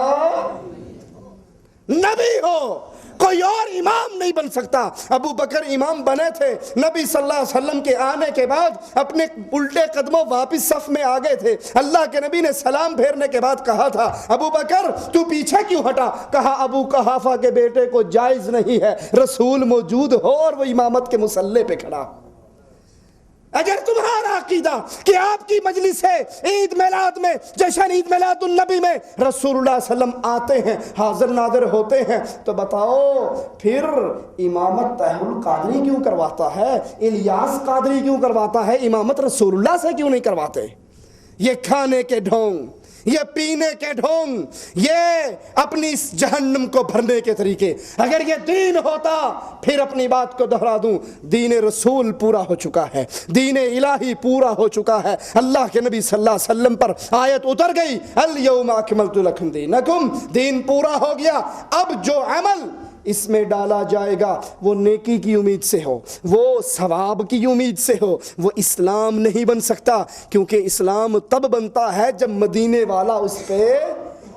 نبی ہو, کوئی اور امام نہیں بن سکتا. ابو بکر امام بنے تھے, نبی صلی اللہ علیہ وسلم کے آنے کے بعد اپنے الٹے قدموں واپس صف میں آ گئے تھے. اللہ کے نبی نے سلام پھیرنے کے بعد کہا تھا ابو بکر تو پیچھے کیوں ہٹا؟ کہا ابو قحافہ کے بیٹے کو جائز نہیں ہے رسول موجود ہو اور وہ امامت کے مصلی پہ کھڑا. اگر تمہارا عقیدہ کہ آپ کی مجلس ہے عید میلاد میں, جشن عید میلاد النبی میں رسول اللہ صلی اللہ علیہ وسلم آتے ہیں, حاضر ناظر ہوتے ہیں, تو بتاؤ پھر امامت طاہر القادری کیوں کرواتا ہے, الیاس قادری کیوں کرواتا ہے, امامت رسول اللہ سے کیوں نہیں کرواتے؟ یہ کھانے کے ڈھونگ, یہ پینے کے ڈھونگ, یہ اپنی اس جہنم کو بھرنے کے طریقے. اگر یہ دین ہوتا, پھر اپنی بات کو دہرا دوں, دین رسول پورا ہو چکا ہے, دین الہی پورا ہو چکا ہے. اللہ کے نبی صلی اللہ علیہ وسلم پر آیت اتر گئی, الیوم اکملت لکم دینکم, دین پورا ہو گیا. اب جو عمل اس میں ڈالا جائے گا وہ نیکی کی امید سے ہو, وہ ثواب کی امید سے ہو, وہ اسلام نہیں بن سکتا. کیونکہ اسلام تب بنتا ہے جب مدینے والا اس پہ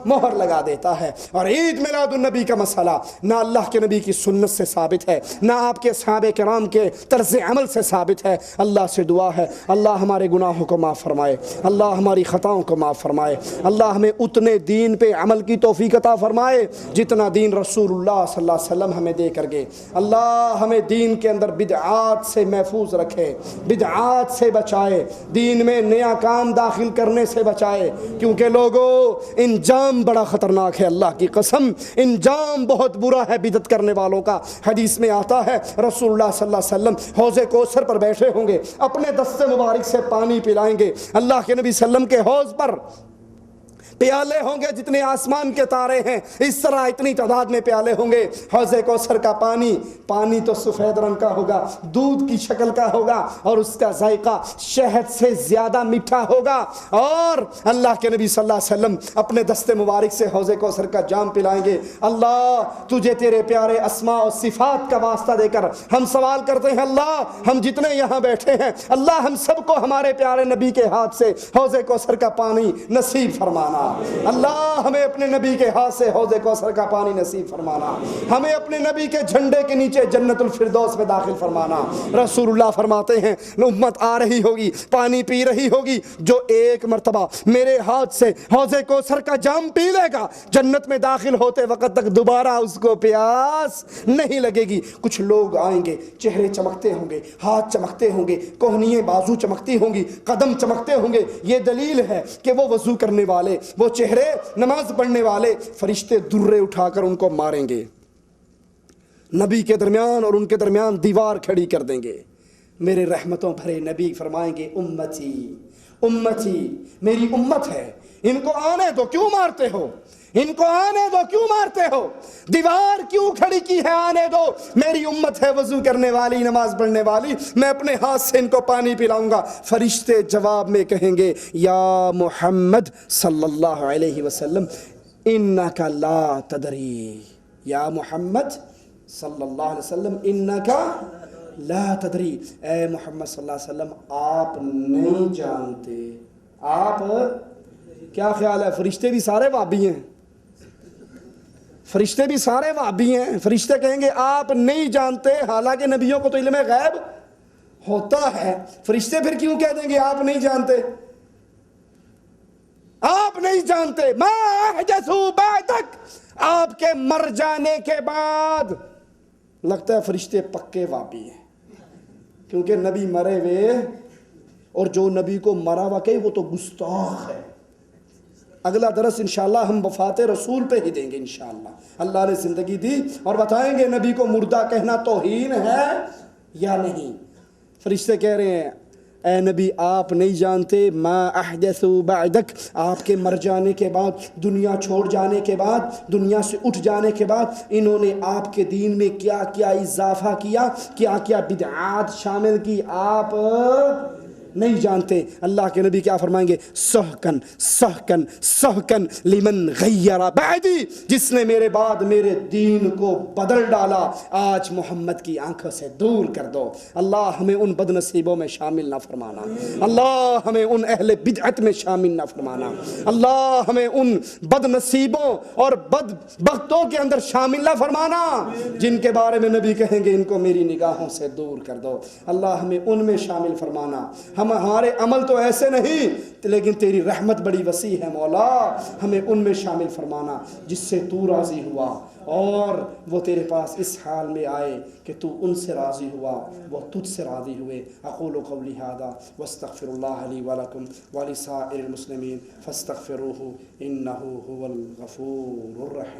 مہر لگا دیتا ہے. اور عید میلاد النبی کا مسئلہ نہ اللہ کے نبی کی سنت سے ثابت ہے, نہ آپ کے صحابہ کرام کے طرز عمل سے ثابت ہے. اللہ سے دعا ہے اللہ ہمارے گناہوں کو معاف فرمائے, اللہ ہماری خطاؤں کو معاف فرمائے, اللہ ہمیں اتنے دین پہ عمل کی توفیق عطا فرمائے جتنا دین رسول اللہ صلی اللہ علیہ وسلم ہمیں دے کر گئے. اللہ ہمیں دین کے اندر بدعات سے محفوظ رکھے, بدعات سے بچائے, دین میں نیا کام داخل کرنے سے بچائے. کیونکہ لوگوں انجام بڑا خطرناک ہے, اللہ کی قسم انجام بہت برا ہے بدعت کرنے والوں کا. حدیث میں آتا ہے رسول اللہ صلی اللہ علیہ وسلم حوض کوثر پر بیٹھے ہوں گے, اپنے دست مبارک سے پانی پلائیں گے. اللہ کے نبی صلی اللہ علیہ وسلم کے حوض پر پیالے ہوں گے جتنے آسمان کے تارے ہیں، اس طرح اتنی تعداد میں پیالے ہوں گے۔ حوض کوثر کا پانی تو سفید رنگ کا ہوگا، دودھ کی شکل کا ہوگا، اور اس کا ذائقہ شہد سے زیادہ میٹھا ہوگا، اور اللہ کے نبی صلی اللہ علیہ وسلم اپنے دست مبارک سے حوض کوثر کا جام پلائیں گے۔ اللہ تجھے تیرے پیارے اسماء و صفات کا واسطہ دے کر ہم سوال کرتے ہیں، اللہ ہم جتنے یہاں بیٹھے ہیں، اللہ ہم سب کو ہمارے پیارے نبی کے ہاتھ سے حوض کوثر کا پانی نصیب فرمانا۔ اللہ ہمیں اپنے نبی کے ہاتھ سے حوض کوثر کا پانی نصیب فرمانا، ہمیں اپنے نبی کے جھنڈے کے نیچے جنت الفردوس میں داخل فرمانا۔ رسول اللہ فرماتے ہیں امت آ رہی ہوگی، پانی پی رہی ہوگی، جو ایک مرتبہ میرے ہاتھ سے حوض کوثر کا جام پی لے گا، جنت میں داخل ہوتے وقت تک دوبارہ اس کو پیاس نہیں لگے گی۔ کچھ لوگ آئیں گے، چہرے چمکتے ہوں گے، ہاتھ چمکتے ہوں گے، کوہنییں بازو چمکتی ہوں گی، قدم چمکتے ہوں گے۔ یہ دلیل ہے کہ وہ وضو کرنے والے، وہ چہرے نماز پڑھنے والے، فرشتے درے اٹھا کر ان کو ماریں گے، نبی کے درمیان اور ان کے درمیان دیوار کھڑی کر دیں گے۔ میرے رحمتوں بھرے نبی فرمائیں گے امتی امتی، میری امت ہے، ان کو آنے دو، کیوں مارتے ہو؟ ان کو آنے دو، کیوں مارتے ہو؟ دیوار کیوں کھڑی کی ہے؟ آنے دو، میری امت ہے، وضو کرنے والی، نماز پڑھنے والی، میں اپنے ہاتھ سے ان کو پانی پلاؤں گا۔ فرشتے جواب میں کہیں گے یا محمد صلی اللہ علیہ وسلم انکا لا تدری، یا محمد صلی اللہ علیہ وسلم انکا لا تدری، اے محمد صلی اللہ علیہ وسلم آپ نہیں جانتے۔ آپ کیا خیال ہے؟ فرشتے بھی سارے وہابی ہیں، فرشتے بھی سارے وہابی ہیں۔ فرشتے کہیں گے آپ نہیں جانتے، حالانکہ نبیوں کو تو علم غیب ہوتا ہے۔ فرشتے پھر کیوں کہہ دیں گے آپ نہیں جانتے؟ آپ نہیں جانتے، ما احدثوا بعدک، آپ کے مر جانے کے بعد۔ لگتا ہے فرشتے پکے وہابی ہیں، کیونکہ نبی مرے ہوئے، اور جو نبی کو مرا ہوا کہے وہ تو گستاخ ہے۔ اگلا درس انشاءاللہ ہم وفات رسول پہ ہی دیں گے انشاءاللہ۔ اللہ نے زندگی دی اور بتائیں گے نبی کو مردہ کہنا توہین ہے یا نہیں۔ فرشتے کہہ رہے ہیں اے نبی آپ نہیں جانتے، ما احدثوا بعدک، آپ کے مر جانے کے بعد، دنیا چھوڑ جانے کے بعد، دنیا سے اٹھ جانے کے بعد انہوں نے آپ کے دین میں کیا کیا اضافہ کیا، کیا کیا بدعات شامل کی، آپ نہیں جانتے۔ اللہ کے نبی کیا فرمائیں گے؟ سحقن سحقن سحقن لمن غیر بعدی، جس نے میرے بعد میرے دین کو بدل ڈالا، آج محمد کی آنکھوں سے دور کر دو۔ اللہ ہمیں ان بد نصیبوں میں شامل نہ فرمانا، اللہ ہمیں ان اہل بدعت میں شامل نہ فرمانا، اللہ ہمیں ان بد نصیبوں اور بد بختوں کے اندر شامل نہ فرمانا جن کے بارے میں نبی کہیں گے ان کو میری نگاہوں سے دور کر دو۔ اللہ ہمیں ان میں شامل فرمانا۔ ہمارے عمل تو ایسے نہیں، لیکن تیری رحمت بڑی وسیع ہے مولا، ہمیں ان میں شامل فرمانا جس سے تو راضی ہوا اور وہ تیرے پاس اس حال میں آئے کہ تو ان سے راضی ہوا، وہ تجھ سے راضی ہوئے۔ اقول قولی ھذا واستغفر اللہ لی ولکم ولسائر المسلمین فاستغفروہ انہ هو الغفور الرحیم۔